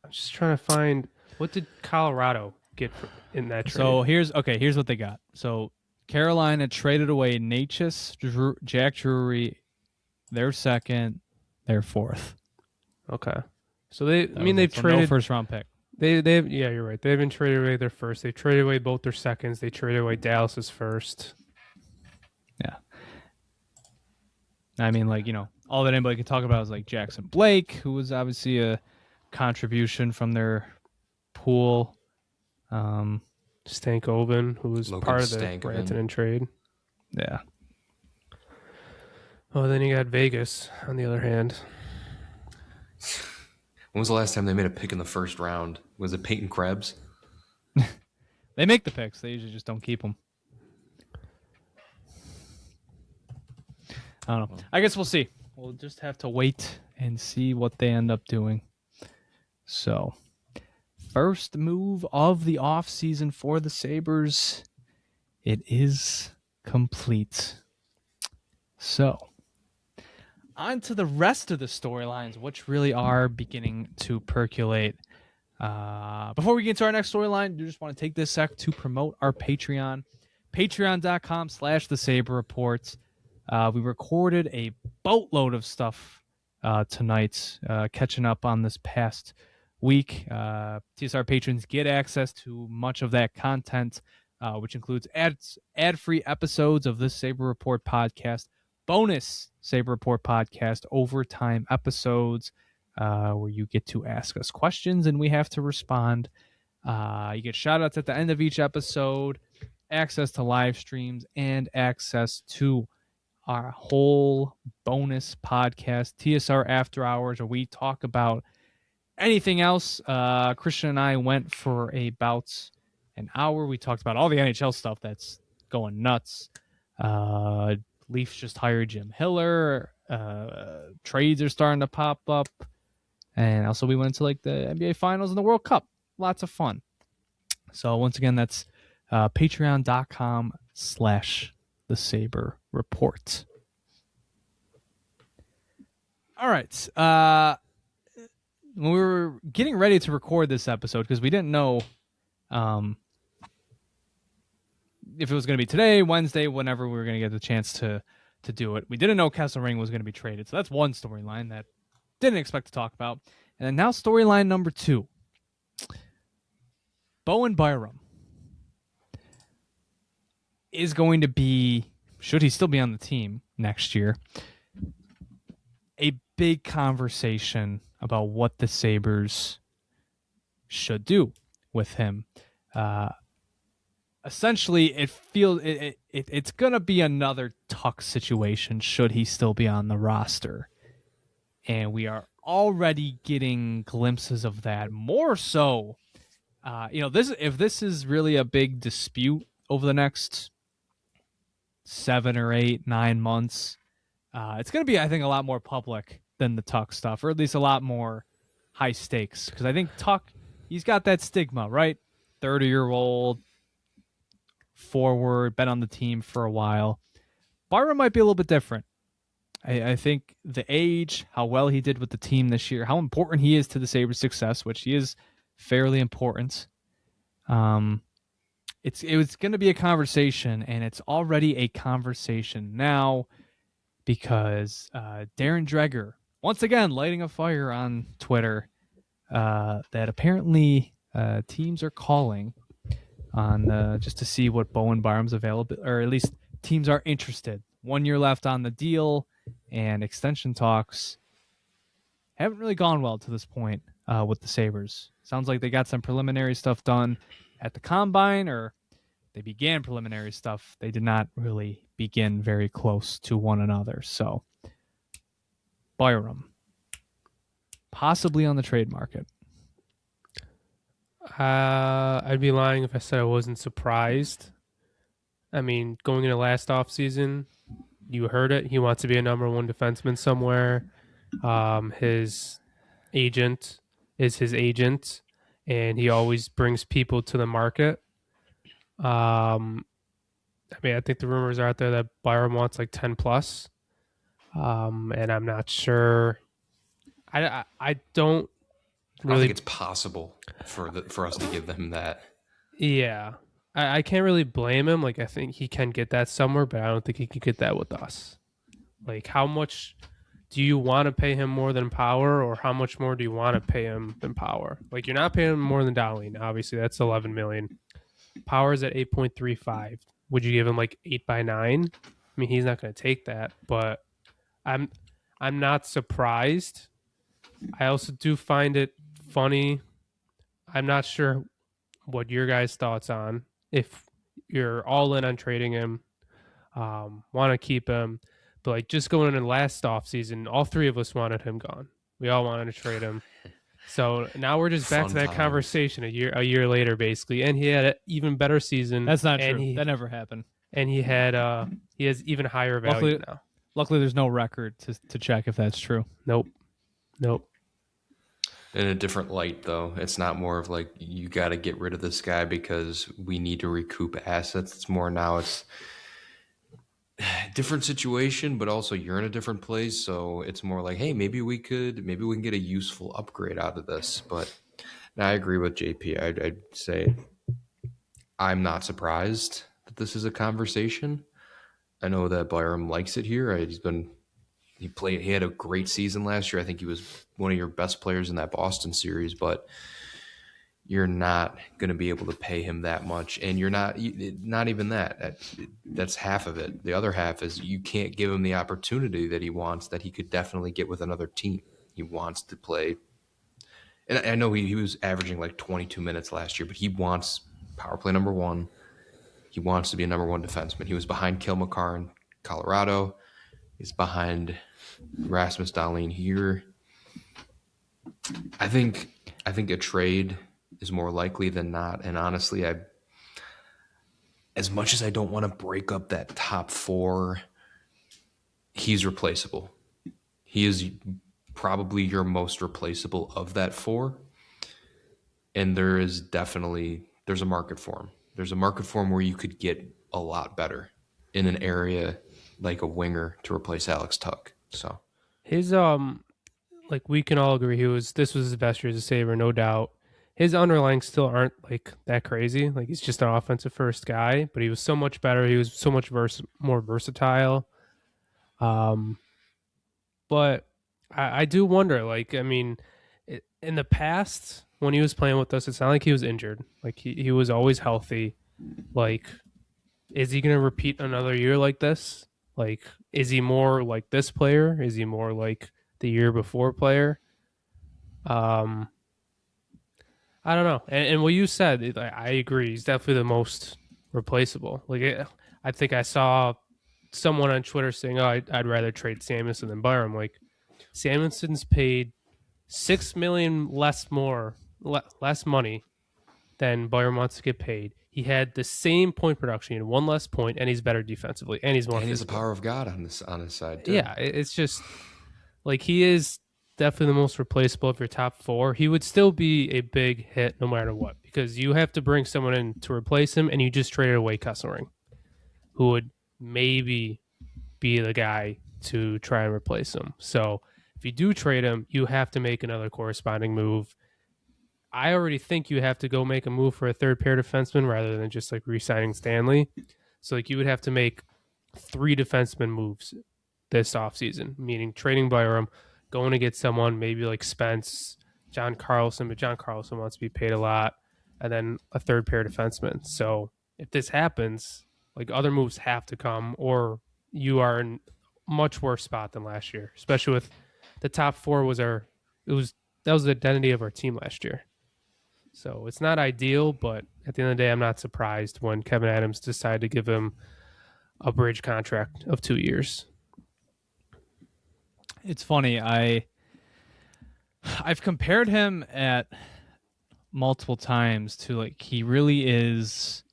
I'm just trying to find, what did Colorado get in that trade? So here's what they got. So Carolina traded away Natchez, Jack Drury, their second, their fourth. Okay. So they've traded no first round pick. They've yeah, you're right. They've been traded away their first. They traded away both their seconds. They traded away Dallas's first. Yeah. I mean, all that anybody can talk about is like Jackson Blake, who was obviously a contribution from their pool. Stankoven, who was Logan part of the Stankoven. Rantanen trade. Yeah. Oh, then you got Vegas, on the other hand. When was the last time they made a pick in the first round? Was it Peyton Krebs? They make the picks. They usually just don't keep them. I don't know. I guess we'll see. We'll just have to wait and see what they end up doing. So, first move of the offseason for the Sabres. It is complete. So, on to the rest of the storylines, which really are beginning to percolate. Before we get into our next storyline, I just want to take this sec to promote our Patreon. Patreon.com/The Sabre Report. We recorded a boatload of stuff tonight, catching up on this past week. TSR patrons get access to much of that content, which includes ad-free episodes of this Sabre Report podcast, bonus Sabre Report podcast, overtime episodes, where you get to ask us questions and we have to respond. You get shout outs at the end of each episode, access to live streams, and access to our whole bonus podcast, TSR After Hours, where we talk about anything else. Christian and I went for about an hour. We talked about all the NHL stuff that's going nuts. Leafs just hired Jim Hiller. Trades are starting to pop up. And also we went to like the NBA Finals and the World Cup. Lots of fun. So once again, that's patreon.com/The Sabre Report. All right. When we were getting ready to record this episode, because we didn't know if it was going to be today, Wednesday, whenever we were going to get the chance to do it. We didn't know Kesselring was going to be traded. So that's one storyline that didn't expect to talk about. And then now storyline number 2. Bowen Byram is going to be, should he still be on the team next year, a big conversation about what the Sabres should do with him. Essentially, it feels it's going to be another Tuck situation should he still be on the roster. And we are already getting glimpses of that. More so, if this is really a big dispute over the next 7 or 8, 9 months, it's going to be, I think, a lot more public than the Tuck stuff, or at least a lot more high stakes. Because I think Tuck, he's got that stigma, right? 30-year-old, forward, been on the team for a while. Byram might be a little bit different. I think the age, how well he did with the team this year, how important he is to the Sabres' success, which he is fairly important. It was going to be a conversation, and it's already a conversation now because Darren Dreger, once again, lighting a fire on Twitter that apparently teams are calling on just to see what Bowen Byram's available, or at least teams are interested. 1 year left on the deal, and extension talks haven't really gone well to this point with the Sabres. Sounds like they got some preliminary stuff done at the Combine, or they began preliminary stuff. They did not really begin very close to one another. So, Byram, possibly on the trade market. I'd be lying if I said I wasn't surprised. I mean, going into last offseason, you heard it. He wants to be a number 1 defenseman somewhere. His agent is his agent, and he always brings people to the market. I think the rumors are out there that Byram wants like 10 plus. And I'm not sure. I don't really. I think it's possible for us to give them that. Yeah. I can't really blame him. Like, I think he can get that somewhere, but I don't think he can get that with us. Like, how much do you want to pay him more than Power, or how much more do you want to pay him than Power? Like, you're not paying him more than Dowling. Obviously, that's $11 million. Power's at 8.35. Would you give him like 8x9? I mean, he's not going to take that, but I'm not surprised. I also do find it funny. I'm not sure what your guys' thoughts on if you're all in on trading him, want to keep him, but like just going in the last offseason, all three of us wanted him gone. We all wanted to trade him. So now we're just back Fun to that times. conversation a year later, basically. And he had an even better season. That's not and true. That never happened. And he has even higher value now. Luckily, there's no record to check if that's true. Nope. In a different light, though, it's not more of like you got to get rid of this guy because we need to recoup assets. It's more now it's a different situation, but also you're in a different place, so it's more like, hey, maybe we can get a useful upgrade out of this. But now I agree with JP. I'd say I'm not surprised that this is a conversation. I know that Byram likes it here. He had a great season last year. I think he was one of your best players in that Boston series, but you're not going to be able to pay him that much. And you're not even that. That's half of it. The other half is you can't give him the opportunity that he wants, that he could definitely get with another team. He wants to play. And I know he was averaging like 22 minutes last year, but he wants power play number one. He wants to be a number one defenseman. He was behind Kyle McCarr in Colorado. He's behind Rasmus Dahlin here. I think a trade is more likely than not. And honestly, as much as I don't want to break up that top four, he's replaceable. He is probably your most replaceable of that four. And there's a market for him. There's a market for him where you could get a lot better in an area like a winger to replace Alex Tuck. So His like we can all agree this was his best year as a Sabre, no doubt. His underlying still aren't like that crazy. Like he's just an offensive first guy, but he was so much better. He was so much more versatile. But I do wonder, like, I mean, in the past when he was playing with us, it's not like he was injured. Like he was always healthy. Like, is he going to repeat another year like this? Like, is he more like this player? Is he more like the year before player? I don't know. And what you said, I agree. He's definitely the most replaceable. I think I saw someone on Twitter saying, "Oh, I'd rather trade Samuelson than Byram." Like, Samuelson's paid $6 million less money than Byram wants to get paid. He had the same point production, he had one less point, and he's better defensively, and he's more. And he's physical. the power of God on his side too. Yeah, it's just like he is definitely the most replaceable of your top four. He would still be a big hit no matter what, because you have to bring someone in to replace him, and you just traded away Kesselring, who would maybe be the guy to try and replace him. So if you do trade him, you have to make another corresponding move. I already think you have to go make a move for a third pair defenseman rather than just like re-signing Stanley. So like you would have to make 3 defenseman moves this offseason, meaning trading Byram, going to get someone maybe like Spence, John Carlson, but John Carlson wants to be paid a lot, and then a third pair defenseman. So if this happens, like other moves have to come, or you are in a much worse spot than last year, especially with the top 4 that was the identity of our team last year. So it's not ideal, but at the end of the day, I'm not surprised when Kevin Adams decided to give him a bridge contract of 2 years. It's funny. I've compared him at multiple times to like he really is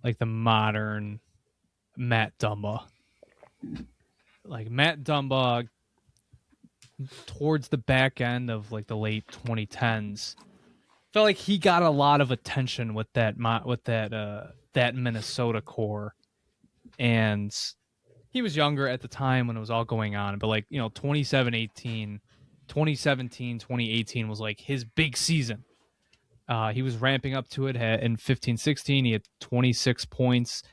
like the modern Matt Dumba. Like Matt Dumba towards the back end of like the late 2010s. Felt like he got a lot of attention with that Minnesota core, and he was younger at the time when it was all going on. But like 2017, 2018 was like his big season. He was ramping up to it in 15-16. He had 26 points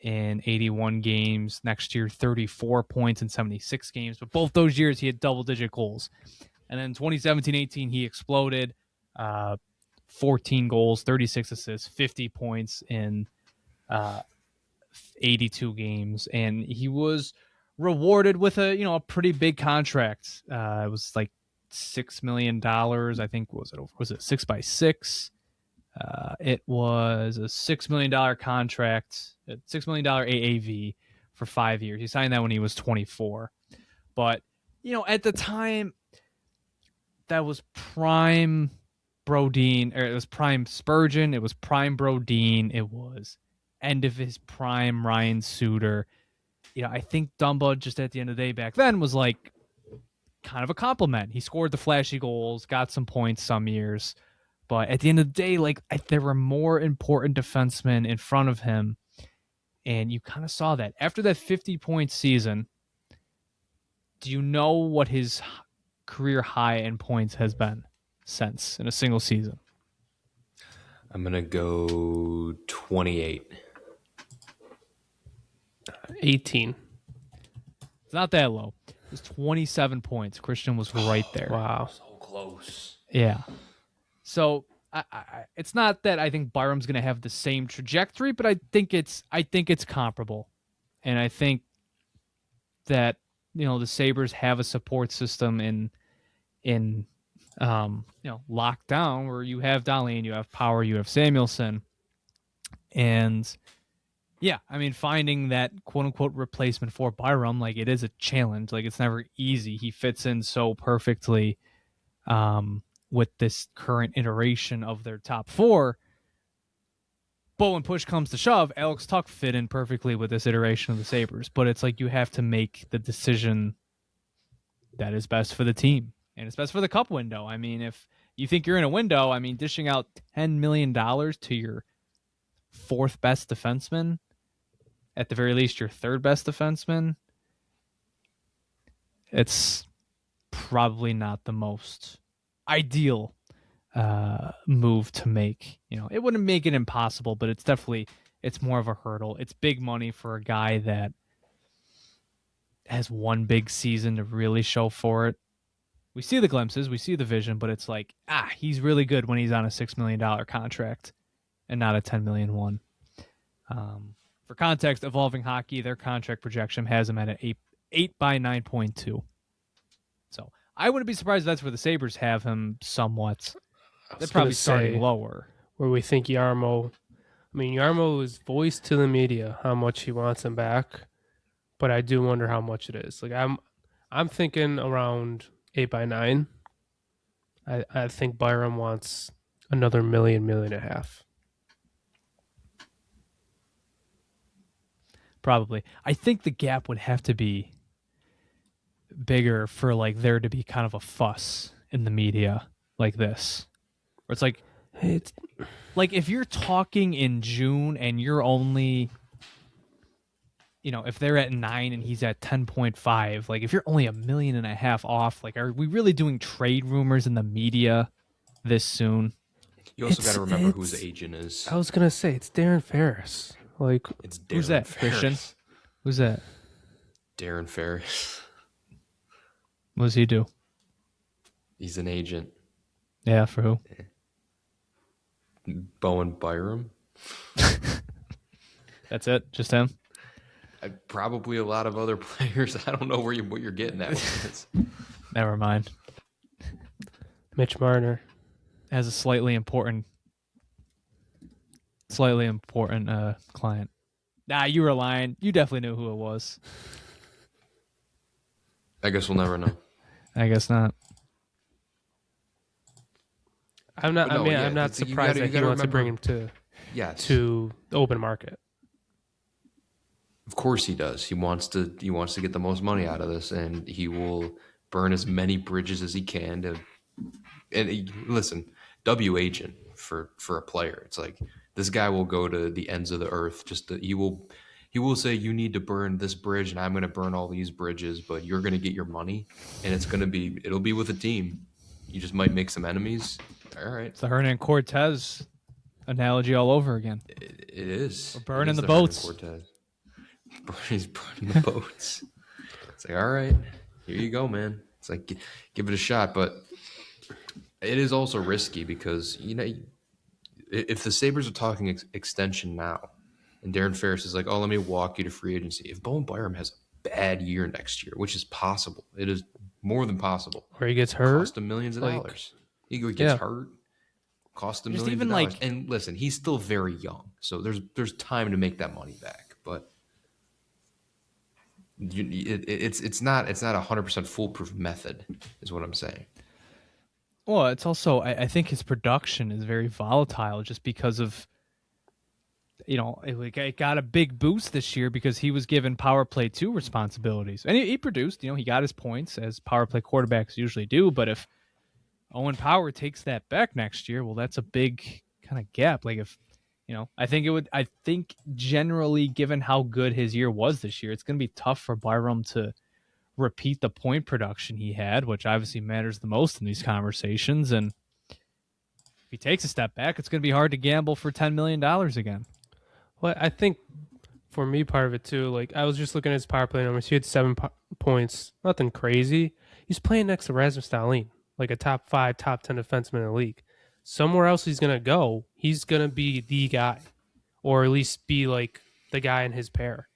in 81 games. Next year, 34 points in 76 games. But both those years, he had double-digit goals. And then 2017-18, he exploded. 14 goals, 36 assists, 50 points in 82 games, and he was rewarded with a pretty big contract. It was like $6 million. I think was it 6x6? It was a $6 million contract, $6 million AAV for 5 years. He signed that when he was 24. But, at the time, that was prime Brodin, or it was prime Spurgeon, it was prime Brodin, it was end of his prime Ryan Suter. I think Dumba just at the end of the day back then was like kind of a compliment. He scored the flashy goals, got some points some years. But at the end of the day, there were more important defensemen in front of him. And you kind of saw that. After that 50-point season, do you know what his career high in points has been since in a single season? I'm going to go 28. 18. It's not that low. It was 27 points. Christian was right there. Wow. So close. Yeah. So it's not that I think Byram's going to have the same trajectory, but I think it's comparable, and I think that the Sabres have a support system in lockdown where you have Dahlin, you have Power, you have Samuelsson, and yeah, I mean finding that quote unquote replacement for Byram, it is a challenge. It's never easy. He fits in so perfectly. With this current iteration of their top four. But when push comes to shove, Alex Tuch fit in perfectly with this iteration of the Sabres. But it's you have to make the decision that is best for the team. And it's best for the cup window. I mean, if you think you're in a window, dishing out $10 million to your fourth best defenseman, at the very least your third best defenseman, it's probably not the most ideal move to make. It wouldn't make it impossible, but it's more of a hurdle. It's big money for a guy that has one big season to really show for it. We see the glimpses, we see the vision, but it's he's really good when he's on a $6 million contract and not a $10 million one. For context, Evolving Hockey, their contract projection has him at an 8 by 9.2. So I wouldn't be surprised if that's where the Sabres have him somewhat. They're probably starting lower. Where we think Yarmo is voiced to the media how much he wants him back, but I do wonder how much it is. I'm thinking around 8 by 9. I think Byram wants another $1.5 million. Probably. I think the gap would have to be bigger for there to be kind of a fuss in the media like this. Where it's if you're talking in June and you're only if they're at 9 and he's at 10.5, if you're only $1.5 million off, are we really doing trade rumors in the media this soon? You also got to remember who his agent is. I was gonna say it's Darren Ferris. It's Darren who's that? Ferris. Christian? Who's that? Darren Ferris. What does he do? He's an agent. Yeah, for who? Bowen Byram. That's it? Just him? Probably a lot of other players. I don't know what you're getting at with this. Never mind. Mitch Marner Has a slightly important client. Nah, you were lying. You definitely knew who it was. I guess we'll never know. I guess not. I'm not. I'm not surprised that he wants to bring him to the open market. Of course he does. He wants to get the most money out of this, and he will burn as many bridges as he can to. And listen, agent for a player. It's this guy will go to the ends of the earth. He will say you need to burn this bridge, and I'm going to burn all these bridges, but you're going to get your money, and it'll be with a team. You just might make some enemies. All right. It's the Hernan Cortez analogy all over again. It is. We're burning the boats. He's burning the boats. It's all right, here you go, man. It's give it a shot, but it is also risky because if the Sabres are talking extension now, and Darren Ferris is oh, let me walk you to free agency. If Bowen Byram has a bad year next year, which is possible, it is More than possible. Or he gets hurt. Cost him millions of Like, dollars. He gets yeah. hurt. Cost him Just millions even, of dollars. like- And listen, he's still very young, so there's time to make that money back. But it's not a 100% foolproof method, is what I'm saying. Well, it's also I think his production is very volatile just because of, it got a big boost this year because he was given power play 2 responsibilities. And he produced, he got his points as power play quarterbacks usually do. But if Owen Power takes that back next year, well, that's a big kind of gap. Like if, I think generally given how good his year was this year, it's going to be tough for Byram to repeat the point production he had, which obviously matters the most in these conversations. And if he takes a step back, it's going to be hard to gamble for $10 million again. Well, I think for me, part of it too, like I was just looking at his power play numbers. He had 7 points, nothing crazy. He's playing next to Rasmus Dahlin, like a top 5, top 10 defenseman in the league. Somewhere else he's going to go, he's going to be the guy, or at least be like the guy in his pair.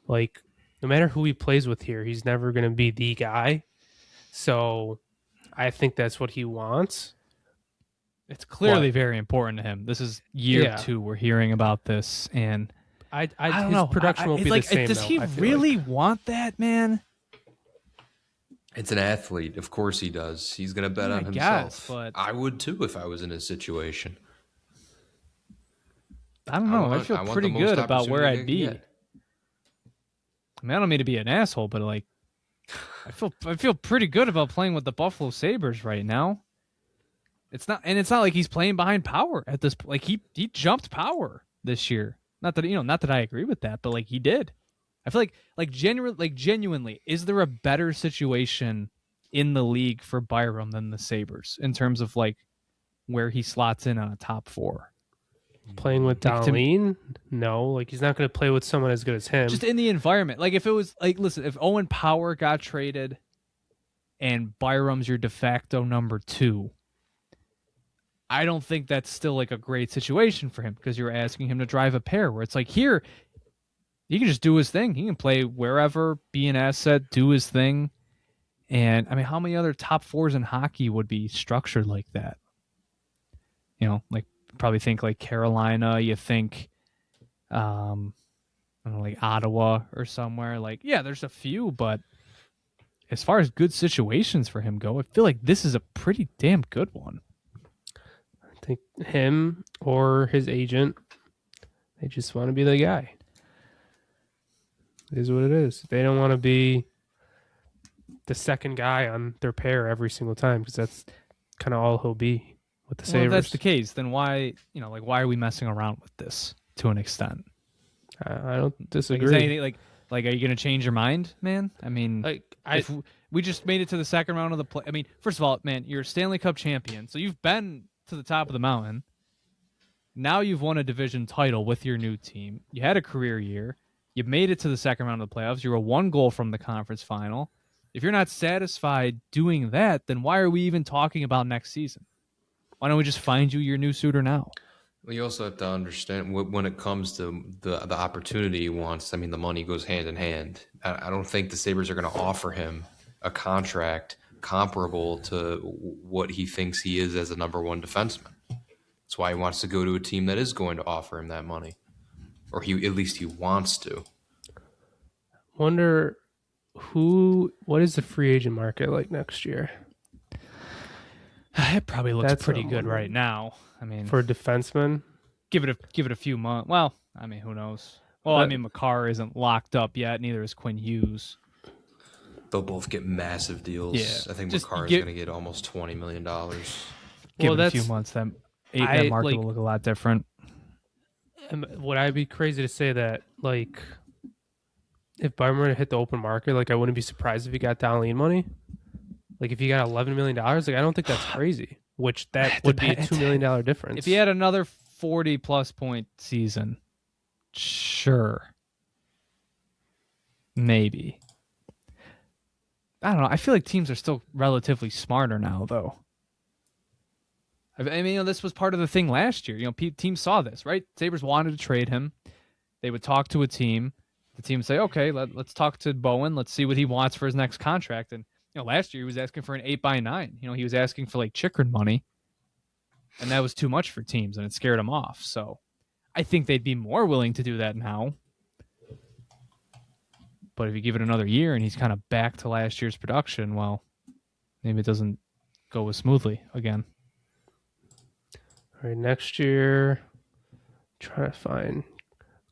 Like, no matter who he plays with here, he's never going to be the guy. So I think that's what he wants. It's clearly very important to him. This is year 2 we're hearing about this, and I don't his know. production won't be like, the same. Does though, he I feel really like. want that, man? It's an athlete. Of course he does. He's going to bet on himself. Guess, but I would too if I was in his situation. I don't know. I feel want pretty the most good about where opportunity I'd I be. can get. I mean, I don't mean to be an asshole, but like, I feel pretty good about playing with the Buffalo Sabres right now. It's not like he's playing behind Power at this. Like he jumped Power this year. Not that I agree with that, but like he did. I feel like genuinely, is there a better situation in the league for Byram than the Sabres in terms of like where he slots in on a top 4? Playing with Like, Dahlin? No. Like, he's not going to play with someone as good as him. Just in the environment. Like, if it was, like, listen, if Owen Power got traded and Byram's your de facto number 2, I don't think that's still, like, a great situation for him because you're asking him to drive a pair where it's like, here, he can just do his thing. He can play wherever, be an asset, do his thing. And, I mean, how many other top 4s in hockey would be structured like that? Like, probably think like Carolina, you think I don't know, like Ottawa or somewhere. Like, yeah, there's a few, but as far as good situations for him go, I feel like this is a pretty damn good one. I think him or his agent, they just want to be the guy. It is what it is. They don't want to be the second guy on their pair every single time because that's kind of all he'll be with the Sabres. Well, if that's the case, then why are we messing around with this to an extent? I don't Like, disagree. is anything, like, are you going to change your mind, man? I mean, if we just made it to the second round of the play. I mean, first of all, man, you're a Stanley Cup champion, so you've been to the top of the mountain. Now you've won a division title with your new team. You had a career year. You made it to the second round of the playoffs. You were 1 goal from the conference final. If you're not satisfied doing that, then why are we even talking about next season? Why don't we just find you your new suitor now? Well, you also have to understand when it comes to the opportunity he wants. I mean, the money goes hand in hand. I don't think the Sabres are going to offer him a contract comparable to what he thinks he is as a number 1 defenseman. That's why he wants to go to a team that is going to offer him that money, or at least he wants to. Wonder what is the free agent market like next year? It probably looks That's pretty what I'm good wondering. right now. I mean, For a defenseman? give it a few months. Well, I mean, who knows? Well, I mean, McCarr isn't locked up yet. Neither is Quinn Hughes. They'll both get massive deals. Yeah, I think just McCarr is give- going to get almost $20 million. Give Well, it a few that's- months. That I, market like- will look a lot different. Would I be crazy to say that, like, if Byram were to hit the open market, like, I wouldn't be surprised if he got Dahlin money? Like, if he got $11 million, like, I don't think that's crazy, which that would be a $2 million difference. If he had another 40-plus point season, sure, maybe. I don't know. I feel like teams are still relatively smarter now, though. I mean, this was part of the thing last year. Teams saw this, right? Sabres wanted to trade him. They would talk to a team. The team would say, okay, let's talk to Bowen. Let's see what he wants for his next contract. And last year he was asking for an 8x9. He was asking for like Chikrin money, and that was too much for teams, and it scared him off. So I think they'd be more willing to do that now. But if you give it another year and he's kind of back to last year's production, well, maybe it doesn't go as smoothly again. All right, next year, try to find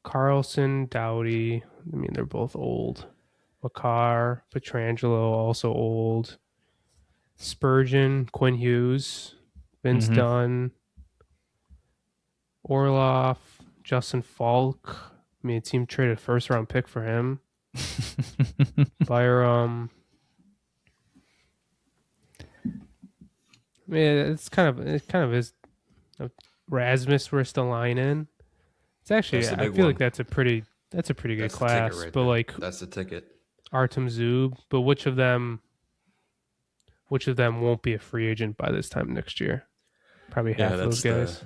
Carlson, Doughty. I mean, they're both old. Makar, Petrangelo, also old. Spurgeon, Quinn Hughes, Vince Dunn, Orloff, Justin Falk. I mean, a team traded a first-round pick for him. Byram. Yeah, it kind of is. Rasmus were still line in. It's actually, I feel like that's a pretty good class. Right but there. like that's the ticket. Artem Zub, but which of them won't be a free agent by this time next year? Probably half of those guys.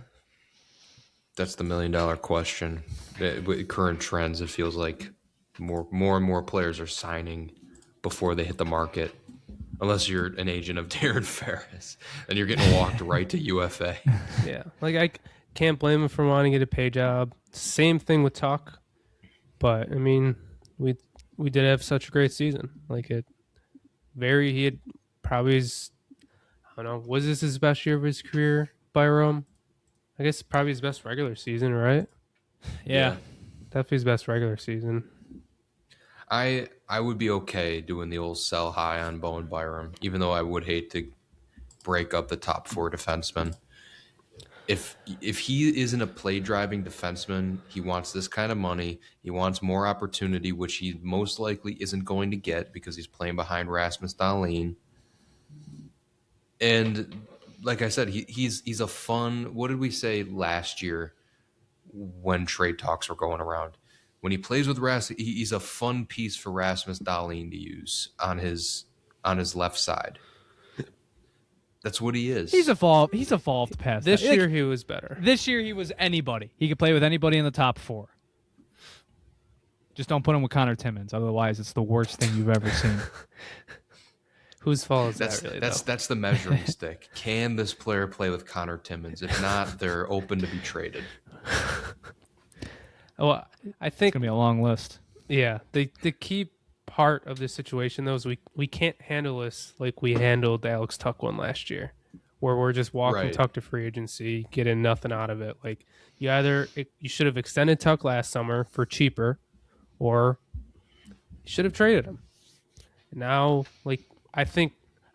That's the $1 million question. With current trends, it feels like more and more players are signing before they hit the market. Unless you're an agent of Darren Ferris, and you're getting walked right to UFA. Yeah, like I can't blame him for wanting to get a pay job. Same thing with Tuck, but I mean, we did have such a great season. Like he had probably I don't know, was this his best year of his career, Byram? I guess probably his best regular season, right? Yeah. Definitely his best regular season. I would be okay doing the old sell high on Bowen Byram, even though I would hate to break up the top 4 defensemen. If he isn't a play driving defenseman, he wants this kind of money. He wants more opportunity, which he most likely isn't going to get because he's playing behind Rasmus Dahlin. And like I said, he's a fun. What did we say last year when trade talks were going around? When he plays with Rasmus, he's a fun piece for Rasmus Dahlin to use on his left side. That's what he is. He's evolved past this that. year. He was better. This year he was anybody. He could play with anybody in the top 4. Just don't put him with Connor Timmins, otherwise it's the worst thing you've ever seen. Whose fault is that? Really, that's the measuring stick. Can this player play with Connor Timmins? If not, they're open to be traded. Well, I think it's gonna be a long list. Yeah, the key part of this situation though is we can't handle this like we handled the Alex Tuck one last year, where we're just walking Tuck to free agency, getting nothing out of it. Like you should have extended Tuck last summer for cheaper, or you should have traded him. Now, like I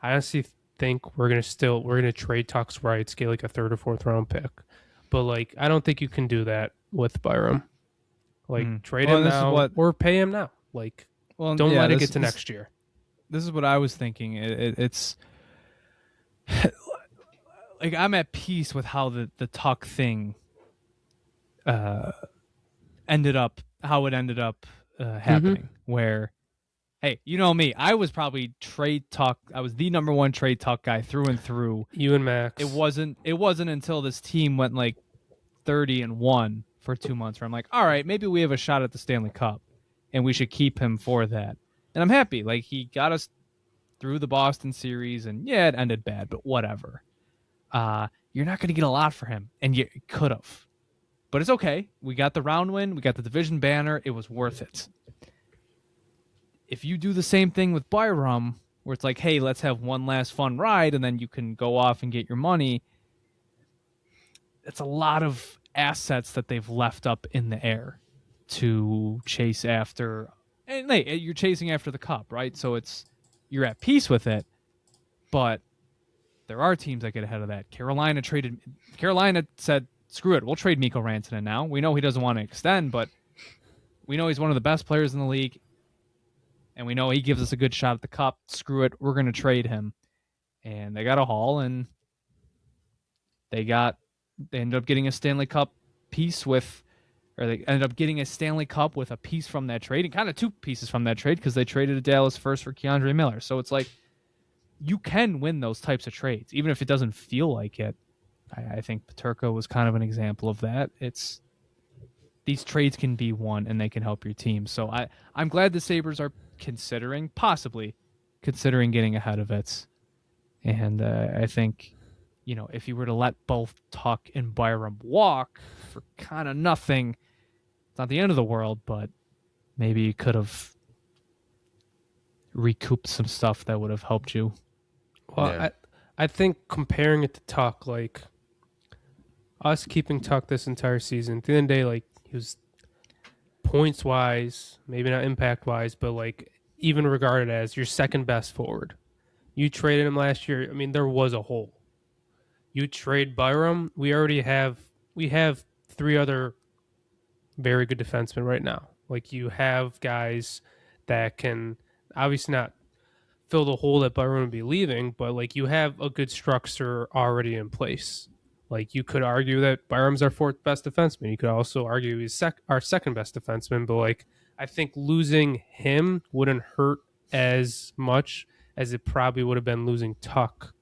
honestly think we're gonna trade Tuck's rights, get like a 3rd or 4th round pick, but like I don't think you can do that with Byram. Like trade him now or pay him now. Like don't let it get to next year. This is what I was thinking. It's like I'm at peace with how the Tuck thing ended up happening. Where, hey, you know me, I was probably trade Tuck. I was the number 1 trade Tuck guy through and through. You and Max. It wasn't until this team went like 30-1 for 2 months where I'm like, all right, maybe we have a shot at the Stanley Cup, and we should keep him for that. And I'm happy. Like he got us through the Boston series, and yeah, it ended bad, but whatever. You're not going to get a lot for him, and you could have. But it's okay. We got the round win. We got the division banner. It was worth it. If you do the same thing with Byram, where it's like, hey, let's have one last fun ride, and then you can go off and get your money, it's a lot of assets that they've left up in the air to chase after. And hey, you're chasing after the cup, right? So you're at peace with it, but there are teams that get ahead of that. Carolina said, screw it, we'll trade Mikko Rantanen now. We know he doesn't want to extend, but we know he's one of the best players in the league, and we know he gives us a good shot at the cup. Screw it, we're going to trade him. And they got a haul, and they ended up getting a Stanley Cup piece they ended up getting a Stanley Cup with a piece from that trade, and kind of 2 pieces from that trade because they traded a Dallas first for Keandre Miller. So it's like you can win those types of trades, even if it doesn't feel like it. I think Peterka was kind of an example of that. These trades can be won, and they can help your team. So I'm glad the Sabres are considering possibly considering getting ahead of it. And I think, if you were to let both Tuck and Byram walk for kind of nothing, it's not the end of the world, but maybe you could have recouped some stuff that would have helped you. Well, Yeah. I think comparing it to Tuck, like us keeping Tuck this entire season, at the end of the day, like he was points wise, maybe not impact wise, but like even regarded as your second best forward. You traded him last year. I mean, there was a hole. You trade Byram, we have 3 other very good defensemen right now. Like you have guys that can obviously not fill the hole that Byram would be leaving, but like you have a good structure already in place. Like you could argue that Byram's our 4th best defenseman. You could also argue he's our 2nd best defenseman, but like I think losing him wouldn't hurt as much as it probably would have been losing Tuck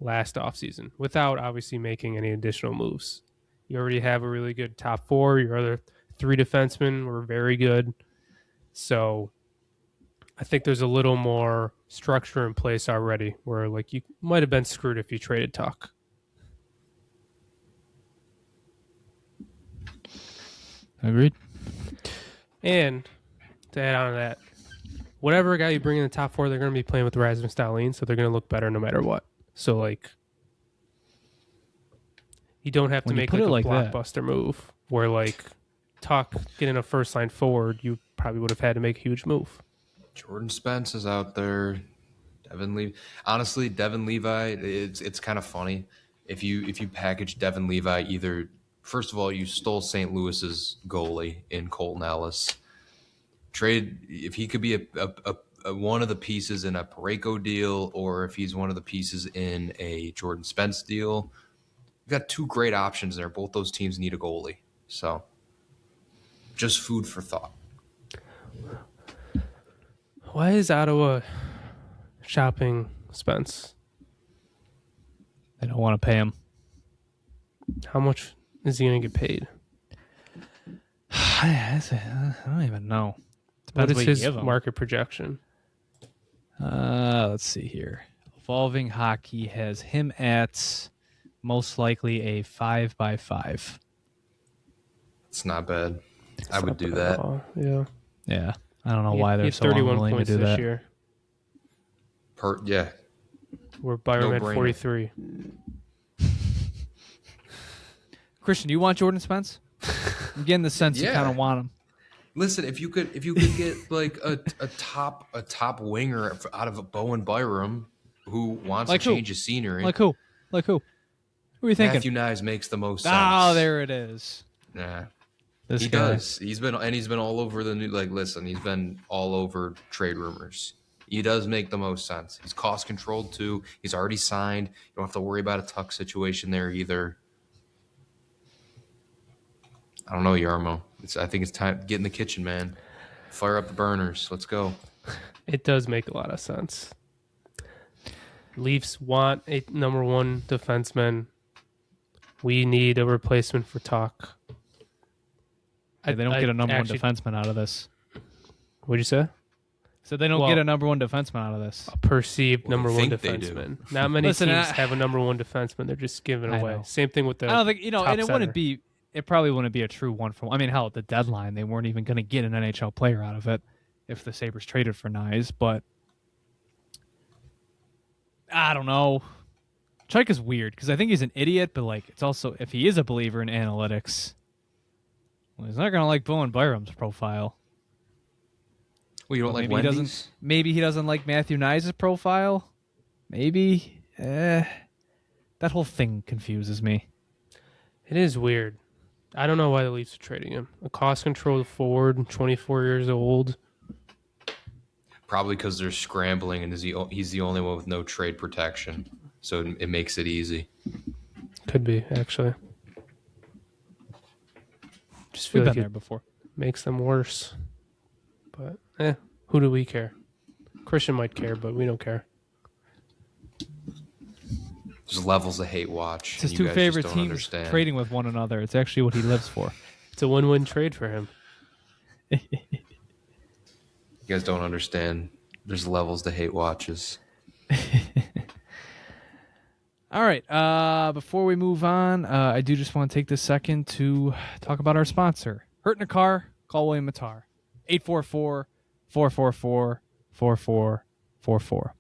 last offseason without obviously making any additional moves. You already have a really good top 4. Your other 3 defensemen were very good. So I think there's a little more structure in place already where like you might have been screwed if you traded Tuck. Agreed. And to add on to that, whatever guy you bring in the top 4, they're going to be playing with Rasmus Dahlin, so they're going to look better no matter what. So like you don't have to make like a blockbuster move where like Tuck getting a first line forward, you probably would have had to make a huge move. Jordan Spence is out there. Devin Levi. Honestly, Devin Levi, it's kind of funny. If you package Devin Levi, either first of all, you stole St. Louis's goalie in Colton Ellis. Trade if he could be a one of the pieces in a Parayko deal, or if he's one of the pieces in a Jordan Spence deal. You've got 2 great options there. Both those teams need a goalie. So just food for thought. Why is Ottawa shopping Spence? They don't want to pay him. How much is he going to get paid? I don't even know. What Depends is you his give him. market projection? Let's see here. Evolving Hockey has him at most likely a 5x5. It's not bad. I would do that. Yeah. Yeah. I don't know why they're so 31 unwilling to points do this that. year. Yeah. We're Byram at No-brainer. 43. Christian, do you want Jordan Spence? I'm getting the sense you Yeah. kind of want him. Listen, if you could get like a top winger out of a Bowen Byram who wants Like to who? change his scenery, Like who? Who are you thinking? Matthew Nyes makes the most sense. Oh, there it is. Yeah. This He guy. does. He's been all over the new. Like, listen, he's been all over trade rumors. He does make the most sense. He's cost controlled too. He's already signed. You don't have to worry about a Tuck situation there either. I don't know, Yarmo. I think it's time to get in the kitchen, man. Fire up the burners. Let's go. It does make a lot of sense. Leafs want a number 1 defenseman. We need a replacement for Tuck. Yeah, they don't get a number 1 defenseman out of this. What'd you say? So they don't get a number 1 defenseman out of this. A perceived number 1 think they do. defenseman. Not many Listen, teams have a number 1 defenseman. They're just giving I away. know. Same thing with the I don't think, top and it center. wouldn't be, it probably wouldn't be a true one for one. I mean, hell, at the deadline, they weren't even going to get an NHL player out of it if the Sabres traded for Nyes, but I don't know. Chaik is weird because I think he's an idiot, but like it's also, if he is a believer in analytics, well, he's not going to like Bowen Byram's profile. Well, you don't like Maybe he doesn't. Wendy's? Maybe he doesn't like Matthew Nyes' profile. Maybe. That whole thing confuses me. It is weird. I don't know why the Leafs are trading him. A cost-controlled forward, 24 years old. Probably because they're scrambling and he's the only one with no trade protection. So it makes it easy. Could be, actually. Just feel We've like been there it before. makes them worse. But, who do we care? Christian might care, but we don't care. There's levels of hate watch. It's his and you two guys favorite just don't teams understand. trading with one another. It's actually what he lives for. It's a win-win trade for him. You guys don't understand There's levels to hate watches. All right. Before we move on, I do just want to take this second to talk about our sponsor. Hurt in a car? Call William Matar. 844-444-4444.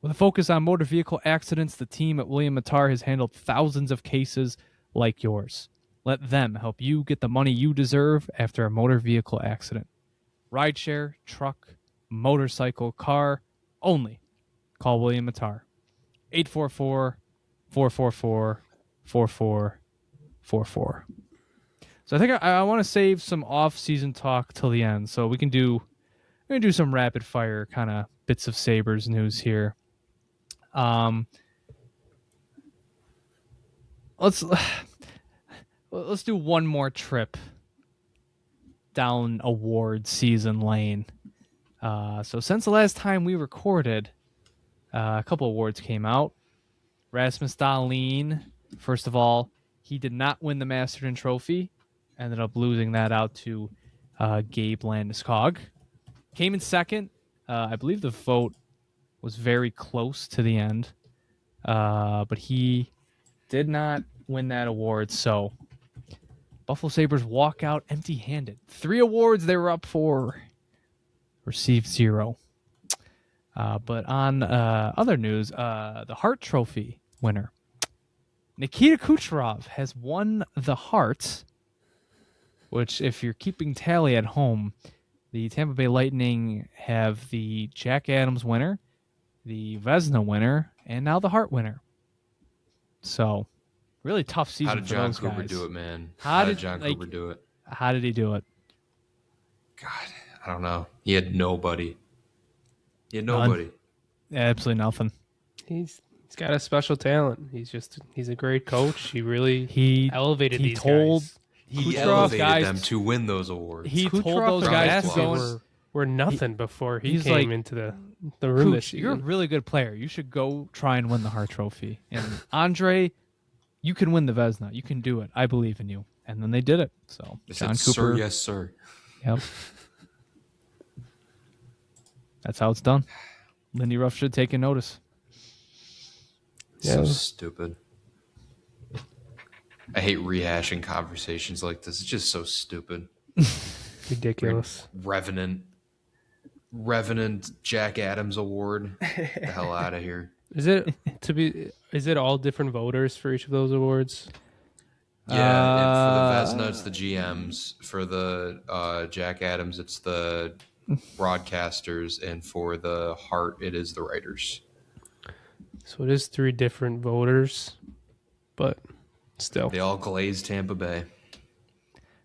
With a focus on motor vehicle accidents, the team at William Matar has handled thousands of cases like yours. Let them help you get the money you deserve after a motor vehicle accident. Rideshare, truck, motorcycle, car, only. Call William Matar. 844-444-4444. So I think I want to save some off-season talk till the end, so we're gonna do some rapid fire kind of bits of Sabres news here. Let's do one more trip down award season lane. So since the last time we recorded, a couple awards came out. Rasmus Dahlin, first of all, he did not win the Masterton Trophy. Ended up losing that out to Gabe Landeskog. Came in second. I believe the vote was very close to the end. But he did not win that award. So Buffalo Sabres walk out empty-handed. 3 awards they were up for. Received 0. But on other news, the Hart Trophy winner, Nikita Kucherov, has won the Hart, which, if you're keeping tally at home, the Tampa Bay Lightning have the Jack Adams winner, the Vezina winner, and now the Hart winner. So, really tough season How did for John those Cooper guys. do it, man? How did John like, Cooper do it? How did he do it? God, I don't know. He had nobody. Nobody. Absolutely nothing. He's got a special talent. He's a great coach. He elevated these guys. He Kucherov elevated guys them to win those awards. He told Kucherov those and guys to Bassett go. were nothing before he he's came like, into the room this Cooch, you're a season. really good player. You should go try and win the Hart Trophy. And Andre, you can win the Vezina. You can do it. I believe in you. And then they did it. So They John said, Cooper. sir, yes, sir. Yep. That's how it's done. Lindy Ruff should take a notice. So stupid. I hate rehashing conversations like this. It's just so stupid. Ridiculous. Revenant Jack Adams Award. Get the hell out of here. Is it all different voters for each of those awards? Yeah, for the Vezina, it's the GMs. For the Jack Adams, it's the broadcasters. And for the Hart, it is the writers. So it is 3 different voters, but still. They all glaze Tampa Bay.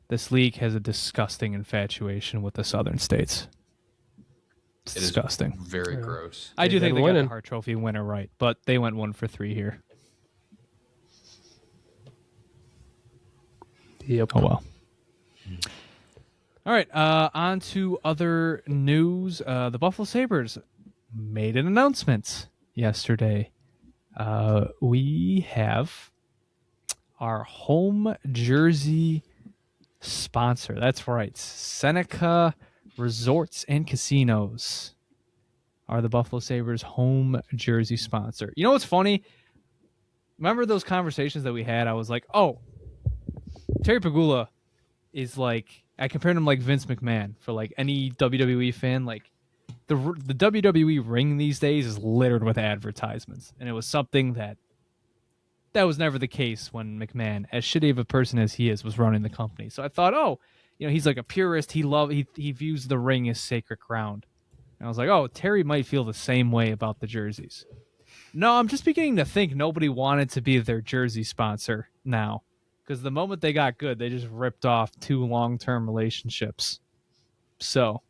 This league has a disgusting infatuation with the Southern states. It's disgusting. Very gross. I do think they got winning. the Hart Trophy winner right, but they went 1 for 3 here. Yep. Oh, well. All right, on to other news. The Buffalo Sabres made an announcement yesterday. We have our home jersey sponsor. That's right. Seneca Resorts and Casinos are the Buffalo Sabres home jersey sponsor. You know what's funny? Remember those conversations that we had? I was like, oh, Terry Pagula is like, I compared him like Vince McMahon for like any WWE fan. Like the WWE ring these days is littered with advertisements. And it was something that was never the case when McMahon, as shitty of a person as he is, was running the company. So I thought, oh, you know, he's like a purist. He views the ring as sacred ground. And I was like, oh, Terry might feel the same way about the jerseys. No, I'm just beginning to think nobody wanted to be their jersey sponsor now. Because the moment they got good, they just ripped off 2 long-term relationships. So,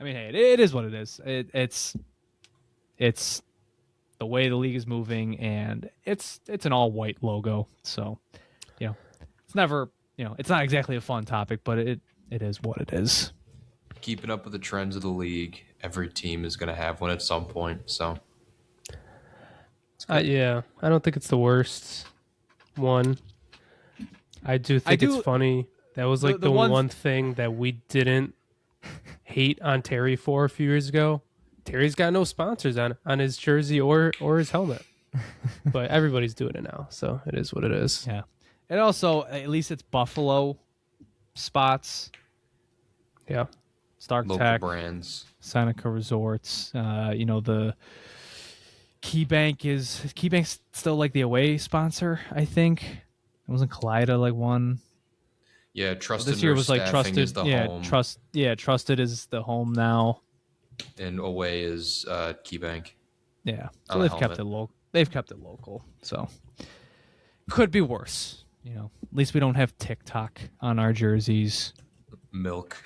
I mean, hey, it is what it is. It's the way the league is moving, and it's an all-white logo. So, you know, it's never, you know, it's not exactly a fun topic, but it is what it is. Keeping up with the trends of the league, every team is going to have one at some point. So, Yeah, I don't think it's the worst one. I do think it's funny. That was like the one thing that we didn't hate on Terry for a few years ago. Terry's got no sponsors on his jersey or his helmet. But everybody's doing it now, so it is what it is. Yeah. And also, at least it's Buffalo spots. Yeah. Stark Local Tech, brands. Seneca Resorts. The KeyBank's still like the away sponsor, I think. It wasn't Kaleida like one. Yeah, Trusted This year Nurse was like Staffing Trusted. is the Yeah, home, Trusted is the home now. and away is KeyBank. Yeah, so On the they've kept helmet. it local. They've kept it local. So could be worse. At least we don't have TikTok on our jerseys Milk.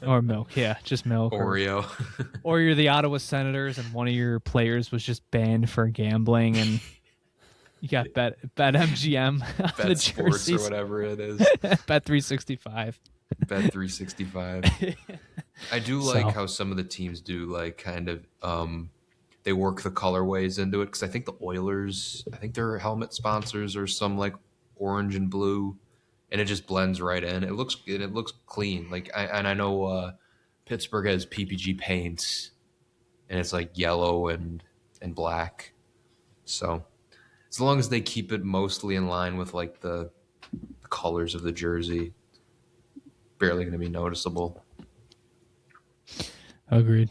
or milk. Yeah, just milk. Oreo. Or you're the Ottawa Senators and one of your players was just banned for gambling and you got bet MGM on the Bet Sports or jerseys. whatever it is. Bet 365. Bet 365. I do like So. how some of the teams do like kind of they work the colorways into it because I think the Oilers, I think their helmet sponsors are some like orange and blue, and it just blends right in. It looks clean. Like I know Pittsburgh has PPG paints, and it's like yellow and black. So as long as they keep it mostly in line with like the colors of the jersey, barely going to be noticeable. Agreed.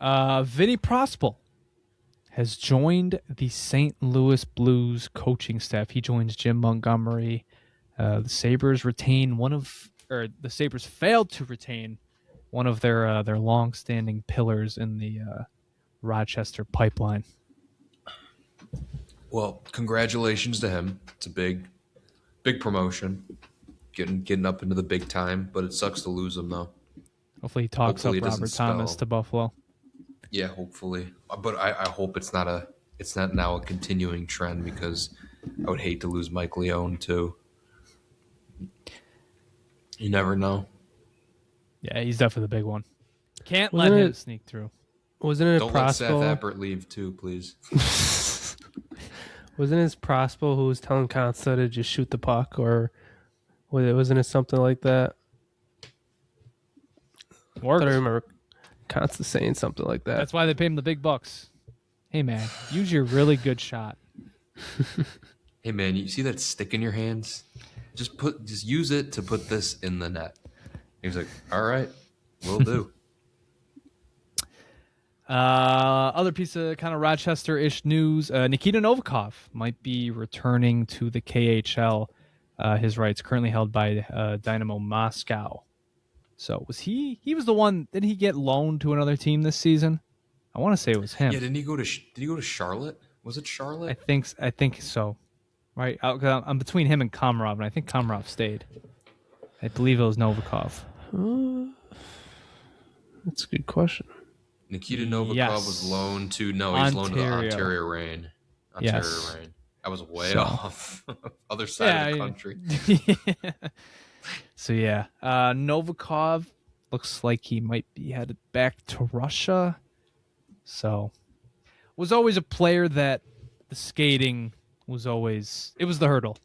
Vinny Propsal has joined the St. Louis Blues coaching staff. He joins Jim Montgomery. The Sabres the Sabres failed to retain one of their long-standing pillars in the Rochester pipeline. Well, congratulations to him. It's a big promotion, getting up into the big time. But it sucks to lose him, though. Hopefully he talks Hopefully up it doesn't Robert Thomas spell- to Buffalo. Yeah, hopefully. But I hope it's not now a continuing trend because I would hate to lose Mike Leone too. You never know. Yeah, he's definitely the big one. Can't Wasn't let him it- sneak through. Wasn't it Don't let Seth Prospal? Appert leave too, please. Wasn't it Prospal who was telling Consta to just shoot the puck, or wasn't it something like that? I Worked. thought I remember Consta saying something like that. That's why they pay him the big bucks. Hey man, use your really good shot. Hey man, you see that stick in your hands? Just use it to put this in the net. He was like, all right, will do. Other piece of kind of Rochester-ish news: Nikita Novikov might be returning to the KHL. His rights currently held by Dynamo Moscow. So was he? He was the one. Did he get loaned to another team this season? I want to say it was him. Yeah, didn't he go to Charlotte? Was it Charlotte? I think so. Right, I'm between him and Komarov, and I think Komarov stayed. I believe it was Novikov. That's a good question. Nikita Novikov Yes. was loaned to he's loaned to the Ontario. Ontario Reign. Yes. Reign. I was way So. off. Other side of the country. So yeah, Novikov looks like he might be headed back to Russia. So was always a player that the skating was always it was the hurdle,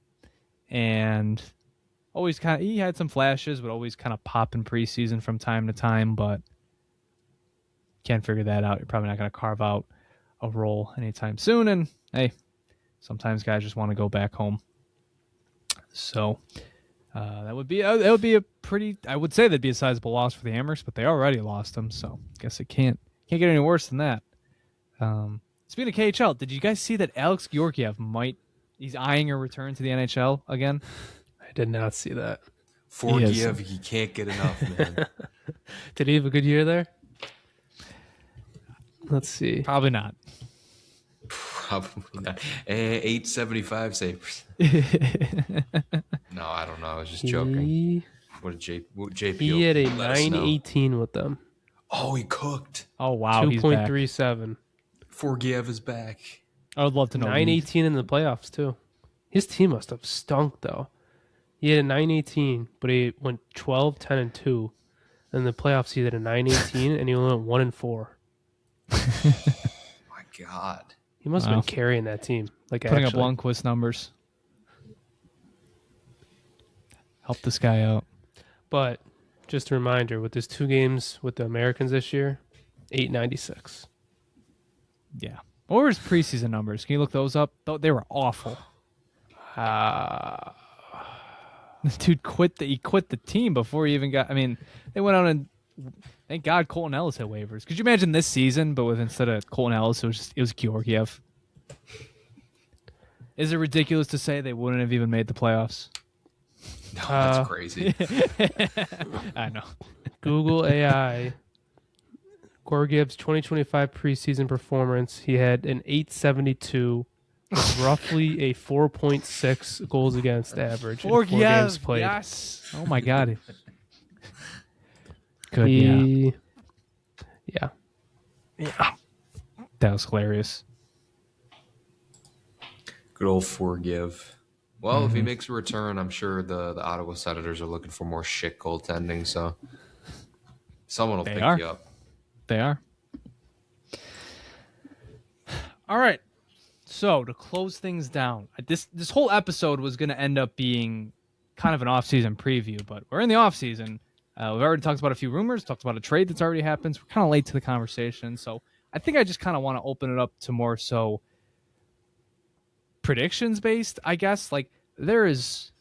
and always he had some flashes, but always kind of pop in preseason from time to time, but can't figure that out. You're probably not going to carve out a role anytime soon. And hey, sometimes guys just want to go back home. So that would be a pretty. I would say that'd be a sizable loss for the Amherst, but they already lost him, so I guess it can't get any worse than that. Speaking of KHL, did you guys see that Alex Georgiev he's eyeing a return to the NHL again? I did not see that. Forgiev, he can't get enough, man. Did he have a good year there? Let's see. Probably not. Probably not. 875 Sabres. No, I don't know. I was just joking. What did JP? He had a let us know. 918 with them. Oh, he cooked. Oh wow, he's back. 2.37. Forgiev is back. I would love to know. 918 in the playoffs too. His team must have stunk though. He had a 918, but he went 12, 10, and 2. In the playoffs, he had a 918, and he only went 1-4. My God. He must have been carrying that team. Like Putting actually. up Lundqvist numbers. Help this guy out. But just a reminder, with his 2 games with the Americans this year, 896. Yeah. What were his preseason numbers? Can you look those up? They were awful. The dude quit the team before he even got. I mean, they went on and thank God Colton Ellis had waivers. Could you imagine this season, but with instead of Colton Ellis, it was Georgiev? Is it ridiculous to say they wouldn't have even made the playoffs? No, that's crazy. I know. Google AI. Georgiev's 2025 preseason performance. He had an 872, roughly a 4.6 goals against average in 4 games played. Yes. Oh my God. Good. Yeah. That was hilarious. Good old forgive. Well, if he makes a return, I'm sure the Ottawa Senators are looking for more shit goaltending, so someone will pick you up. They are. All right. So to close things down, this whole episode was going to end up being kind of an off-season preview, but we're in the off-season. We've already talked about a few rumors, talked about a trade that's already happened. So we're kind of late to the conversation. So I think I just kind of want to open it up to more so predictions based, I guess. Like there is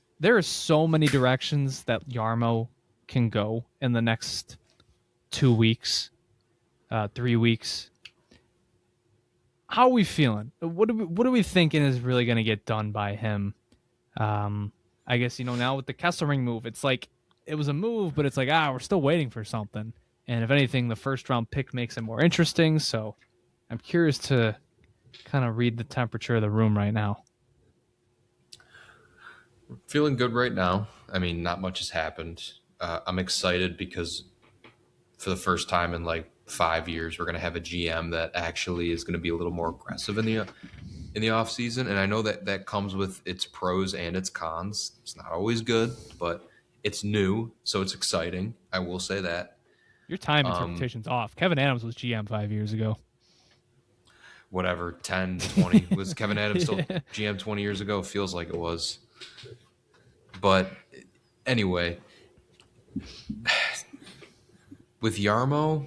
so many directions that Jarmo can go in the next 2 weeks, 3 weeks. How are we feeling? What are we thinking is really going to get done by him? I guess, now with the Kesselring move, it's like it was a move, but it's like, we're still waiting for something. And if anything, the first round pick makes it more interesting. So I'm curious to kind of read the temperature of the room right now. Feeling good right now. I mean, not much has happened. I'm excited because for the first time in like 5 years, we're going to have a GM that actually is going to be a little more aggressive in the off season. And I know that comes with its pros and its cons. It's not always good, but it's new, so it's exciting. I will say that. Your time interpretation's off. Kevin Adams was GM 5 years ago. Whatever, 10, 20. Was Kevin Adams still GM 20 years ago? Feels like it was. But anyway, with Jarmo,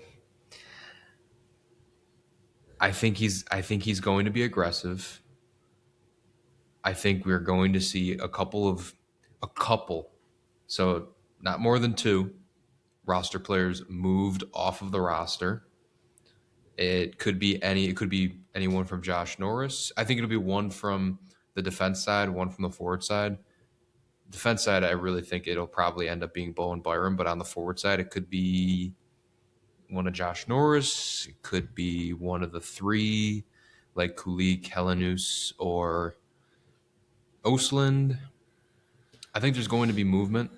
I think he's going to be aggressive. I think we're going to see a couple, so not more than 2 roster players moved off of the roster. It could be anyone from Josh Norris. I think it'll be one from the defense side, one from the forward side. Defense side, I really think it'll probably end up being Bowen Byram, but on the forward side, it could be one of Josh Norris. It could be one of the 3, like Kulik, Helenus, or Osland. I think there's going to be movement.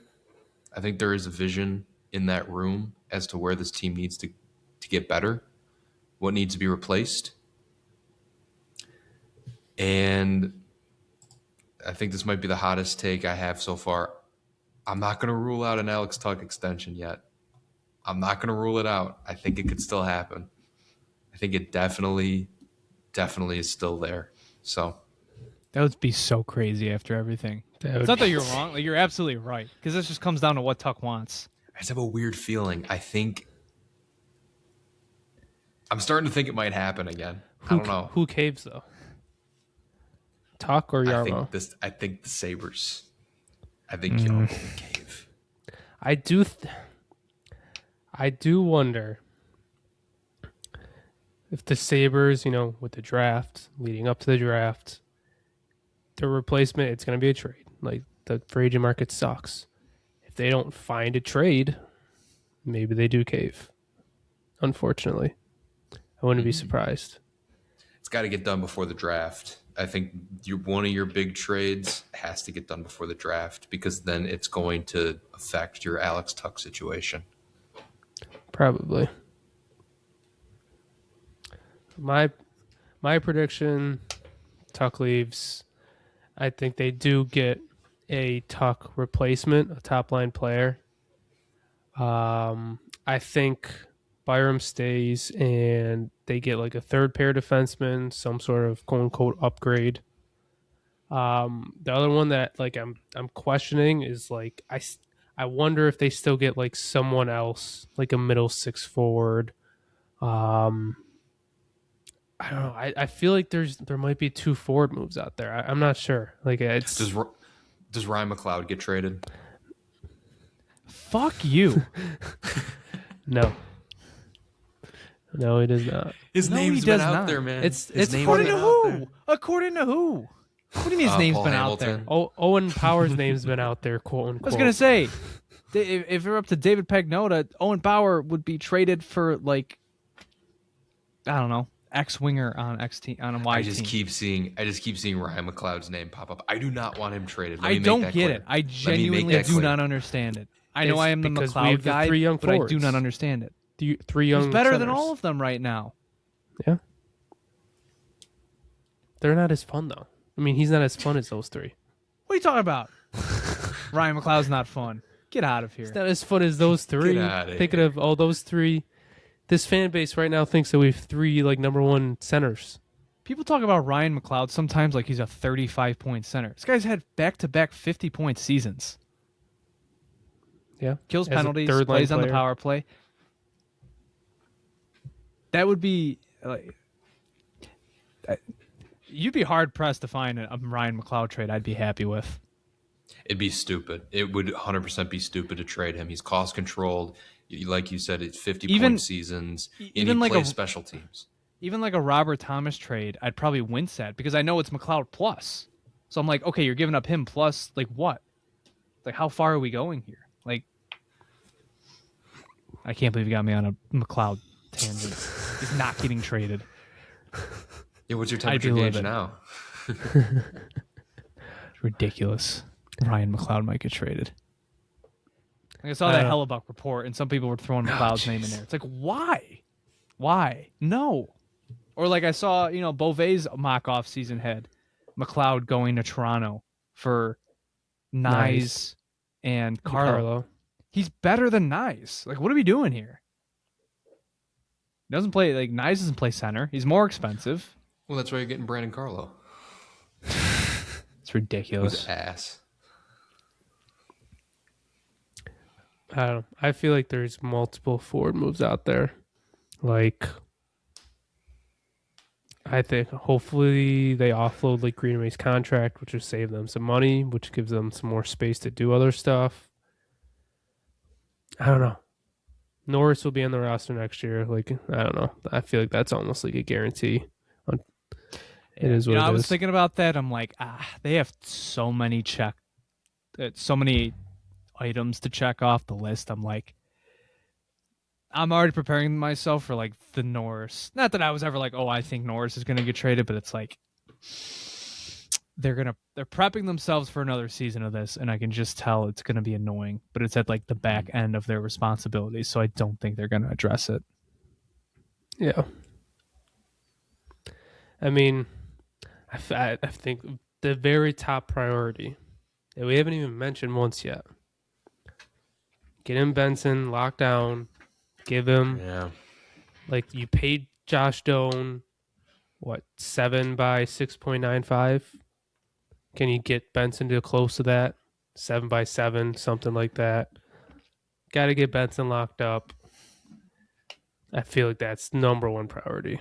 I think there is a vision in that room as to where this team needs to get better, what needs to be replaced. And I think this might be the hottest take I have so far. I'm not going to rule out an Alex Tuch extension yet. I'm not going to rule it out. I think it could still happen. I think it definitely is still there. So that would be so crazy after everything. It's not that you're wrong. Like, you're absolutely right, because this just comes down to what Tuch wants. I just have a weird feeling. I think I'm starting to think it might happen again. I don't know. Who caves though? Tuch or Jarmo? I think the Sabres. I think Jarmo will cave. I do wonder if the Sabres, with the draft, leading up to the draft, their replacement, it's going to be a trade. Like, the free agent market sucks. If they don't find a trade, maybe they do cave. Unfortunately. I wouldn't be surprised. It's got to get done before the draft. I think one of your big trades has to get done before the draft, because then it's going to affect your Alex Tuch situation. Probably. My prediction, Tuch leaves. I think they do get a Tuch replacement, a top-line player. I think Byram stays and they get like a third pair defenseman, some sort of quote-unquote upgrade. The other one that like I'm questioning is like I wonder if they still get like someone else, like a middle 6 forward, I don't know. I feel like there might be 2 forward moves out there. I'm not sure. Like it's Does Ryan McLeod get traded? Fuck you. no. No, it is not. His No, name's he been does out not. there, man. It's His name's According been to out there. who? According to who? What do you mean his name's Paul been Hamilton. out there? Owen Power's name's been out there, quote unquote. I was gonna say, if you're up to David Pagnotta, Owen Power would be traded for like, I don't know, X winger on X team on a Y I just team. keep seeing Ryan McLeod's name pop up. I do not want him traded. Let I me make don't that get clear. it. I Let me make genuinely that do clear. not understand it. I know It's I am the because we McLeod have the guy, 3 young but I do forwards. not understand it. 3 young He's better than centers. all of them right now. Yeah. They're not as fun though. I mean, he's not as fun as those 3. What are you talking about? Ryan McLeod's not fun. Get out of here. He's not as fun as those 3. outta Thinking here. of all those 3. This fan base right now thinks that we have 3 like number 1 centers. People talk about Ryan McLeod sometimes like he's a 35-point center. This guy's had back-to-back 50-point seasons. Yeah. Kills As a penalties, third line plays on the player. power play. That would be like, you'd be hard pressed to find a Ryan McLeod trade I'd be happy with. It'd be stupid. It would 100% be stupid to trade him. He's cost controlled. Like you said, it's 50-point seasons. And he even like plays a- special teams. Even like a Robert Thomas trade, I'd probably wince at because I know it's McLeod plus. So I'm like, okay, you're giving up him plus like what? Like how far are we going here? Like, I can't believe you got me on a McLeod tangent. He's not getting traded. Yeah, what's your I'd be temperature gauge livid. now? It's ridiculous. Ryan McLeod might get traded. Like I saw that Hellebuck report, and some people were throwing McLeod's name in there. It's like, why? Why? No. Or like I saw, Beauvais mock off season had McLeod going to Toronto for Nyes and Carlo. He's better than Nyes. Like, what are we doing here? He doesn't play like Nyes doesn't play center. He's more expensive. Well, that's why you're getting Brandon Carlo. It's ridiculous. With ass. I don't know. I feel like there's multiple forward moves out there. Like, I think hopefully they offload like Greenway's contract, which will save them some money, which gives them some more space to do other stuff. I don't know. Norris will be on the roster next year. Like, I don't know. I feel like that's almost like a guarantee. It is what it is. I was thinking about that. I'm like, they have so many items to check off the list. I'm like, I'm already preparing myself for like the Norris. Not that I was ever like, oh, I think Norris is going to get traded, but it's like they're prepping themselves for another season of this, and I can just tell it's going to be annoying. But it's at like the back end of their responsibilities, so I don't think they're going to address it. Yeah. I mean, I think the very top priority that we haven't even mentioned once yet. Get him Benson locked down. Give him like you paid Josh Doan, what 7 by 6.95? Can you get Benson to close to that 7 by 7, something like that? Got to get Benson locked up. I feel like that's number one priority.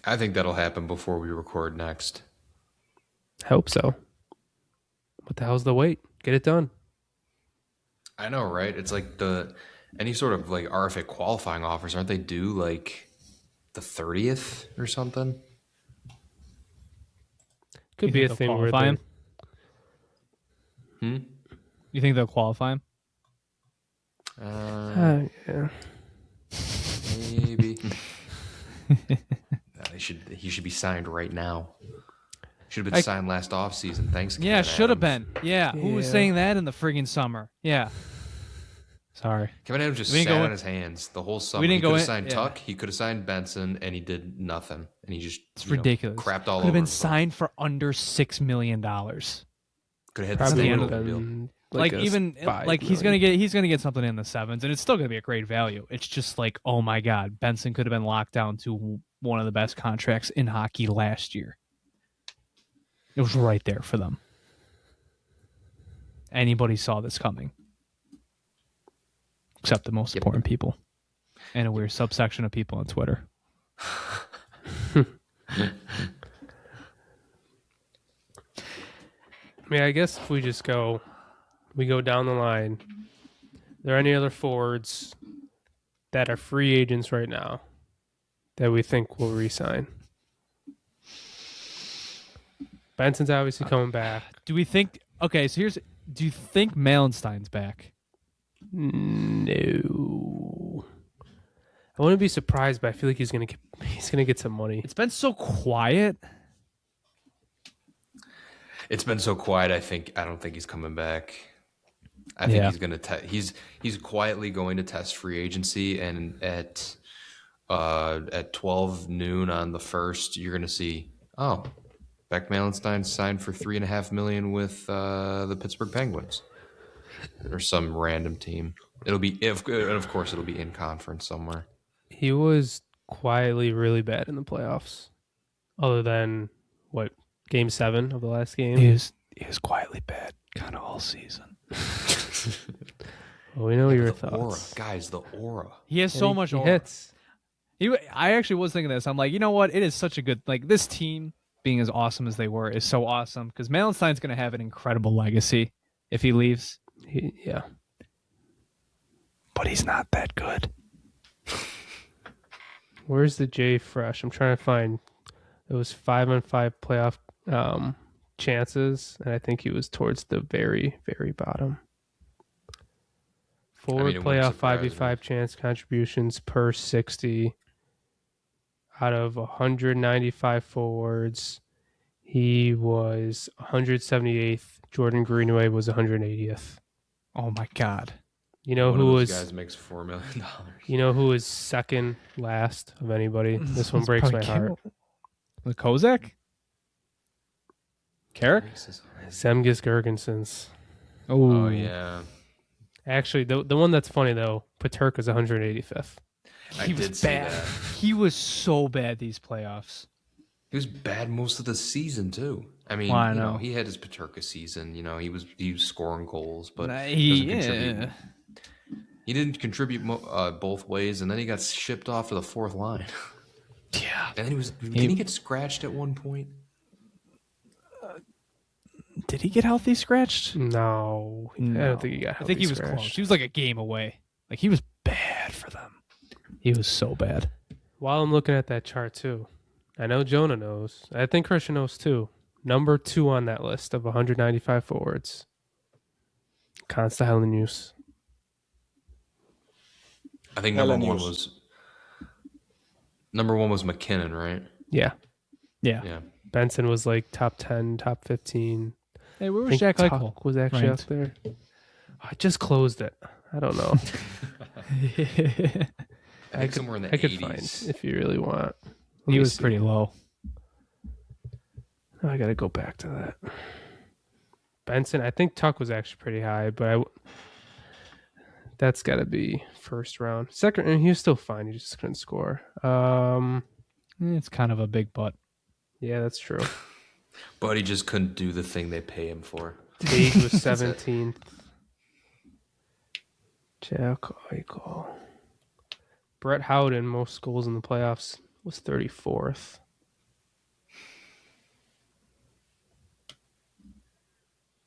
I think that'll happen before we record next. I hope so. What the hell's the wait? Get it done. I know, right? It's like any sort of like RFA qualifying offers, aren't they due like the 30th or something? Could You be a think thing they'll where qualify they, him? You think they'll qualify him? yeah. Maybe. He should be signed right now. Should have been signed last offseason. Thanks. Yeah, Kevin should have Adams. been. Yeah. Who was Yeah. saying that in the friggin' summer? Yeah. Sorry. Kevin Adams just We didn't sat go on in- his hands the whole summer. We didn't he go could have in- signed yeah. Tuck. He could have signed Benson, and he did nothing. And he just It's ridiculous. crapped all Could have over been himself. signed for under $6 million. Could have had the Probably same would have deal. been Like a even 5 like he's million. gonna get something in the sevens, and it's still gonna be a great value. It's just like, oh my god, Benson could have been locked down to one of the best contracts in hockey last year. It was right there for them. Anybody saw this coming, except the most important people. and a weird subsection of people on Twitter. I mean, I guess if we go down the line. Are there any other forwards that are free agents right now that we think will re-sign? Benson's obviously coming back. Do we think? Okay, so do you think Malenstein's back? No. I wouldn't be surprised, but I feel like he's gonna get some money. It's been so quiet. It's been so quiet. I don't think he's coming back. I think he's gonna he's quietly going to test free agency, and at 12 noon on the 1st, you're gonna see Beck Malenstein signed for $3.5 million with the Pittsburgh Penguins or some random team. And of course it'll be in conference somewhere. He was quietly really bad in the playoffs, other than Game 7 of the last game. He was quietly bad, kind of all season. Well, we know your the thoughts, aura, guys. The aura. He has so much aura. Hits. I actually was thinking this. I'm like, you know what? It is such a good this team being as awesome as they were is so awesome because Malenstein's going to have an incredible legacy if he leaves. Yeah, but he's not that good. Where's the J Fresh? I'm trying to find. It was 5-on-5 playoff chances, and I think he was towards the very, very bottom. Forward playoff 5v5 chance contributions per 60 out of 195 forwards. He was 178th. Jordan Greenway was 180th. Oh my God! You know One who of was? those guys makes $4 million. You know who is second last of anybody? This one breaks my heart. The Kozak? Carrick? Zemgus Girgensons. Oh yeah. Actually, the one that's funny though, Paterka's 185th. I did see that. He was so bad these playoffs. He was bad most of the season too. I mean, he had his Paterka season. He was scoring goals, but he didn't contribute both ways, and then he got shipped off to the fourth line. Yeah, and then didn't he get scratched at one point? Did he get healthy scratched? No. I don't think he got healthy. I think he was scratched. close. He was like a game away. He was bad for them. He was so bad. While I'm looking at that chart too, I know Jonah knows. I think Christian knows too. Number 2 on that list of 195 forwards. Konsta Helenius. I think number one was McKinnon, right? Yeah. Yeah. Benson was top 10, top 15. Hey, where was Jack Eichel? Tuck was actually up there. I just closed it. I don't know. I think somewhere in the 80s. I could find if you really want. He was pretty low. I got to go back to that. Benson, I think Tuck was actually pretty high, but that's got to be first round. Second, and he was still fine. He just couldn't score. It's kind of a big butt. Yeah, that's true. But he just couldn't do the thing they pay him for. Tage was 17th. Jack Eichel. Brett Howden, most goals in the playoffs, was 34th.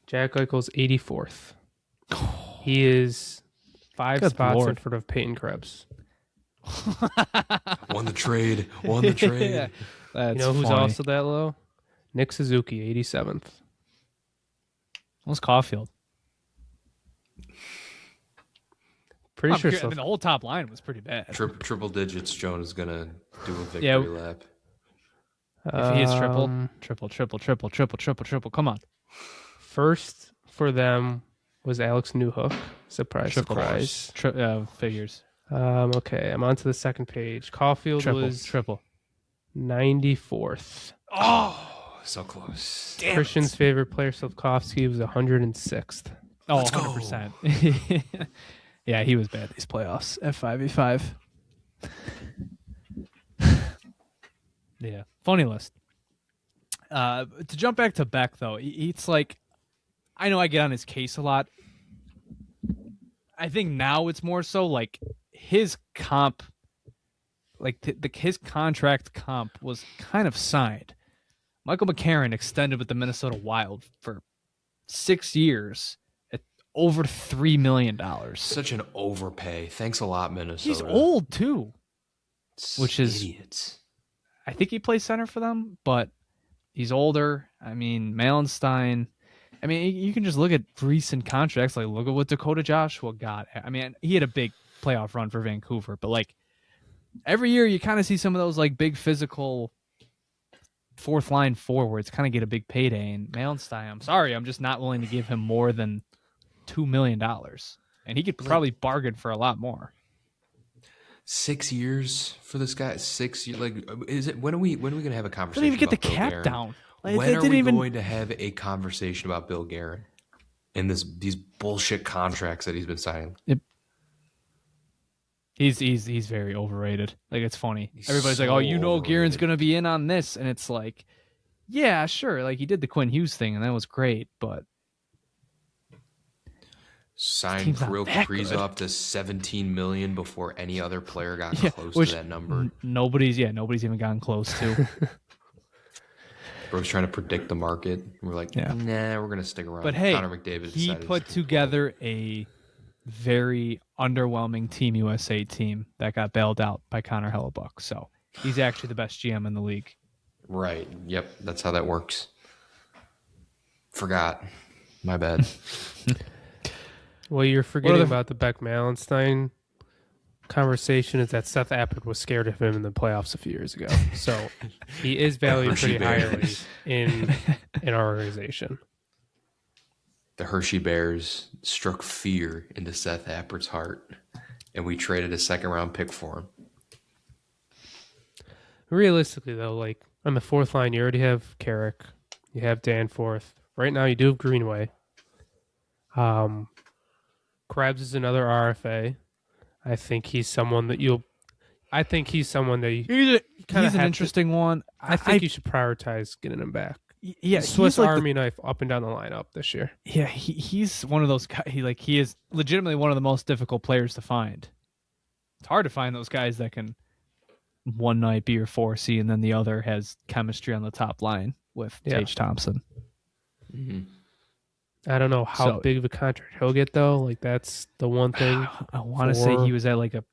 Jack Eichel's 84th. He is 5 Good spots Lord. in front of Peyton Krebs. Won the trade. Yeah, that's You know who's funny. also that low? Nick Suzuki, 87th. What's Caulfield? Pretty sure. The whole top line was pretty bad. Triple digits. Joan is gonna do a victory Yeah. lap. If he hits triple. Come on. First for them was Alex Newhook. Surprise. Figures. Okay, I'm on to the second page. Caulfield was Triple. 94th. Oh, so close. Christian's favorite player, Slavkovsky, was 106th. Oh, Let's go. 100%. Yeah, he was bad these playoffs at 5v5. Yeah, funny list. To jump back to Beck, though, it's I know I get on his case a lot. I think now it's more so his comp like his contract comp was kind of signed. Michael McCarron extended with the Minnesota Wild for 6 years at over $3 million. Such an overpay. Thanks a lot, Minnesota. He's old too, which is idiots. I think he plays center for them, but he's older. I mean, Malenstein. I mean, you can just look at recent contracts. Like, look at what Dakota Joshua got. I mean, he had a big playoff run for Vancouver, but like every year, you kind of see some of those like big physical fourth line forwards kind of get a big payday. And Malenstein, I'm sorry, I'm just not willing to give him more than $2 million, and he could probably bargain for a lot more. 6 years for this guy. 6 years. Like, is it? When are we gonna have a conversation? Didn't even get the about Bill cap Guerin? down. Like, When are didn't we even... going to have a conversation about Bill Guerin and these bullshit contracts that he's been signing? He's very overrated. Like, it's funny. He's Everybody's like, so "Oh, you know, Guerin's overrated. gonna be in on this," and it's like, yeah, sure. Like, he did the Quinn Hughes thing, and that was great, but Signed team's not Kirill that Kaprizov to $17 million before any other player got yeah, close which to that number. nobody's even gotten close to. Bro's trying to predict the market. We're like, Yeah. nah, we're gonna stick around. But hey, Connor McDavid he decided put to- together a very underwhelming Team USA team that got bailed out by Connor Hellebuck. So he's actually the best GM in the league. Right. Yep. That's how that works. Forgot. My bad. Well, you're forgetting the- about the Beck Malenstein conversation is that Seth Appert was scared of him in the playoffs a few years ago. So he is valued Hershey pretty highly Bears. in our organization. The Hershey Bears struck fear into Seth Appert's heart, and we traded a second-round pick for him. Realistically, though, like on the fourth line, you already have Carrick, you have Danforth. Right now, you do have Greenway. Krebs is another RFA. I think he's someone that you He's an have interesting one. I think you should prioritize getting him back. Yeah, Swiss he's like Army knife up and down the lineup this year. he's one of those guys. He is legitimately one of the most difficult players to find. It's hard to find those guys that can one night be your 4C and then the other has chemistry on the top line with Tage Thompson. I don't know how big of a contract he'll get though. Like that's the one thing. I want to say he was at like a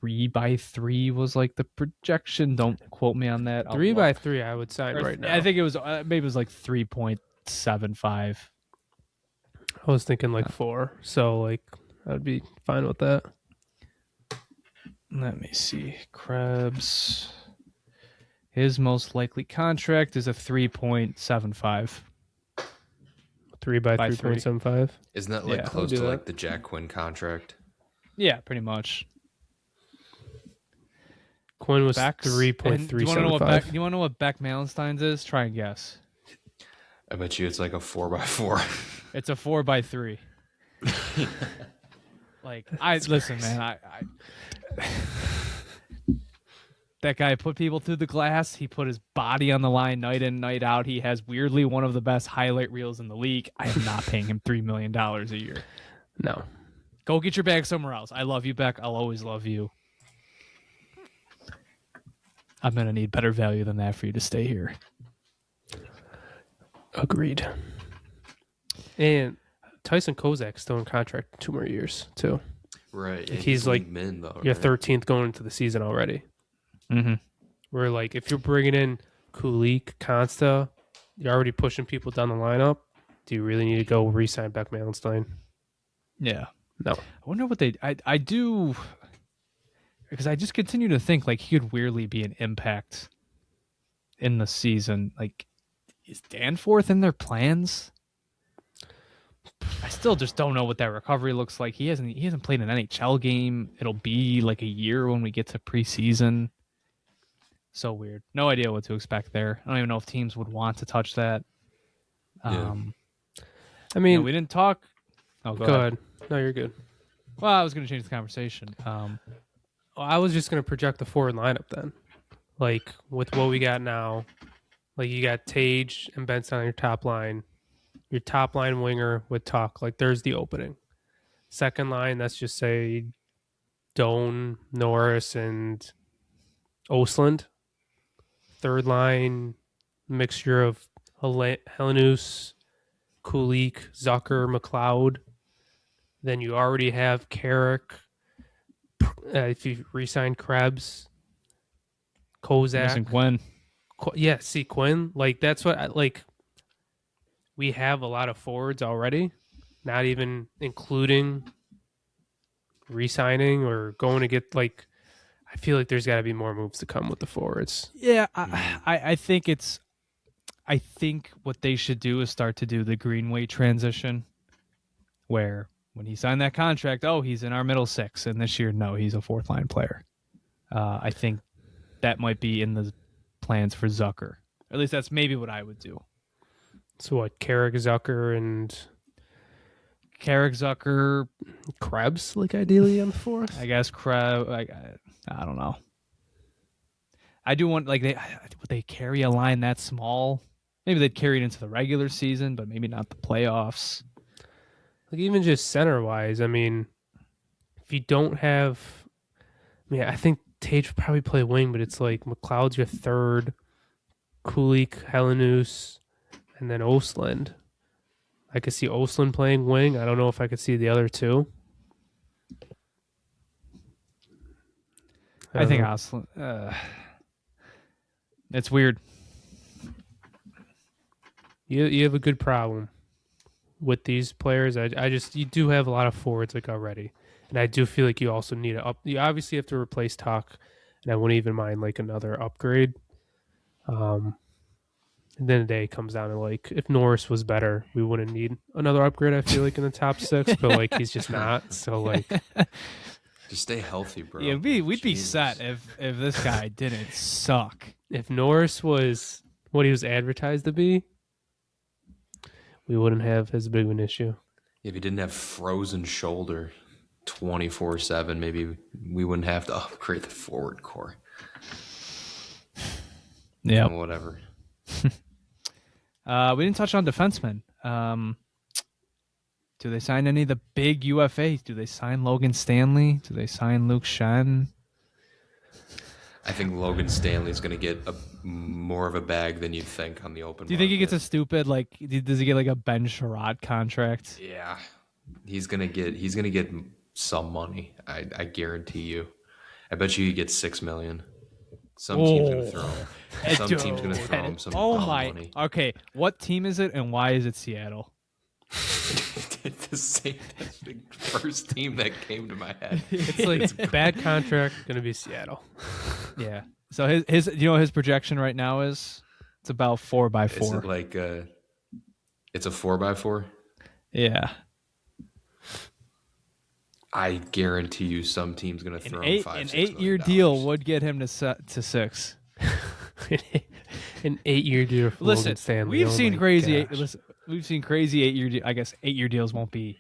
3x3 was like the projection. Don't quote me on that. 3x3 I would sign right now. I think it was maybe it was like 3.75. I was thinking like 4. So like I'd be fine with that. Let me see. Krebs. His most likely contract is a 3.75. 3 by By 3.75. Isn't that like Yeah, close we'll do to that. like the Jack Quinn contract? Yeah, pretty much. Quinn was Beck's- and Do you want to know what 3.375. Do you want to know what Beck Malenstein's is? Try and guess. I bet you it's like a 4x4. It's a 4x3. Like listen, man. I that guy put people through the glass. He put his body on the line night in, night out. He has weirdly one of the best highlight reels in the league. I am not paying him $3 million a year. No. Go get your bag somewhere else. I love you, Beck. I'll always love you. I'm gonna need better value than that for you to stay here. Agreed. And Tyson Kozak's still in contract 2 more years too. Right. Like, he's like min though. You're right? 13th going into the season already. Mm-hmm. Where like if you're bringing in Kulik, Consta, you're already pushing people down the lineup. Do you really need to go re-sign Beck Malenstein? Yeah. No. I wonder what I do, because I just continue to think like he could weirdly be an impact in the season. Like, is Danforth in their plans? I still just don't know what that recovery looks like. He hasn't played an NHL game. It'll be like a year when we get to preseason. So weird. No idea what to expect there. I don't even know if teams would want to touch that. Yeah. I mean, we didn't talk. Oh, go go ahead. ahead. No, you're good. Well, I was going to change the conversation. I was just going to project the forward lineup then. Like, with what we got now, like, you got Tage and Benson on your top line. Your top line winger with Tuck. Like, there's the opening. Second line, let's just say Doan, Norris, and Osland. Third line mixture of Helenus, Kulik, Zucker, McLeod. Then you already have Carrick. If you re-sign Krebs, Missing Kozak. Quinn. See Quinn. Like that's what I like. We have a lot of forwards already, not even including re-signing or going to get like. I feel like there's got to be more moves to come with the forwards. Yeah, I think it's. I think what they should do is start to do the Greenway transition, where when he signed that contract, he's in our middle six, and this year, no, he's a fourth line player. I think that might be in the plans for Zucker. At least that's maybe what I would do. So what? Carrick, Zucker, and Krebs, like ideally on the fourth. I guess Krebs. I don't know. I do want would they carry a line that small? Maybe they'd carry it into the regular season, but maybe not the playoffs. Like even just center wise, I mean, if you don't have, I think Tage would probably play wing, but it's like McLeod's your third, Kulik, Helenus, and then Osland. I could see Osland playing wing. I don't know if I could see the other two. I think Osland. It's weird. You have a good problem with these players. You do have a lot of forwards like already, and I do feel like you also need you obviously have to replace Tuch, and I wouldn't even mind like another upgrade. And then the day it comes down to like if Norris was better, we wouldn't need another upgrade. I feel like in the top six, but like he's just not. So like, just stay healthy, bro. Yeah, we'd be set if this guy didn't suck. If Norris was what he was advertised to be, we wouldn't have as big of an issue. If he didn't have frozen shoulder 24/7, maybe we wouldn't have to upgrade the forward core. Yeah, whatever. We didn't touch on defensemen. Do they sign any of the big UFAs? Do they sign Logan Stanley? Do they sign Luke Shen? I think Logan Stanley's going to get more of a bag than you'd think on the open market. Do you think he gets a stupid, does he get like a Ben Sherrod contract? Yeah. He's going to get some money. I guarantee you. I bet you he gets $6 million. Some team's going to throw him. Some team's going to throw him some money. Okay, what team is it and why is it Seattle? It's the same first team that came to my head. It's like bad contract, going to be Seattle. Yeah. So his projection right now is it's about 4x4. Is it like it's a 4x4? Yeah. I guarantee you some team's going to throw him an 8-year deal would get him to 6. An 8-year deal for Logan Stanley. We've seen crazy 8-year deals. I guess 8-year deals won't be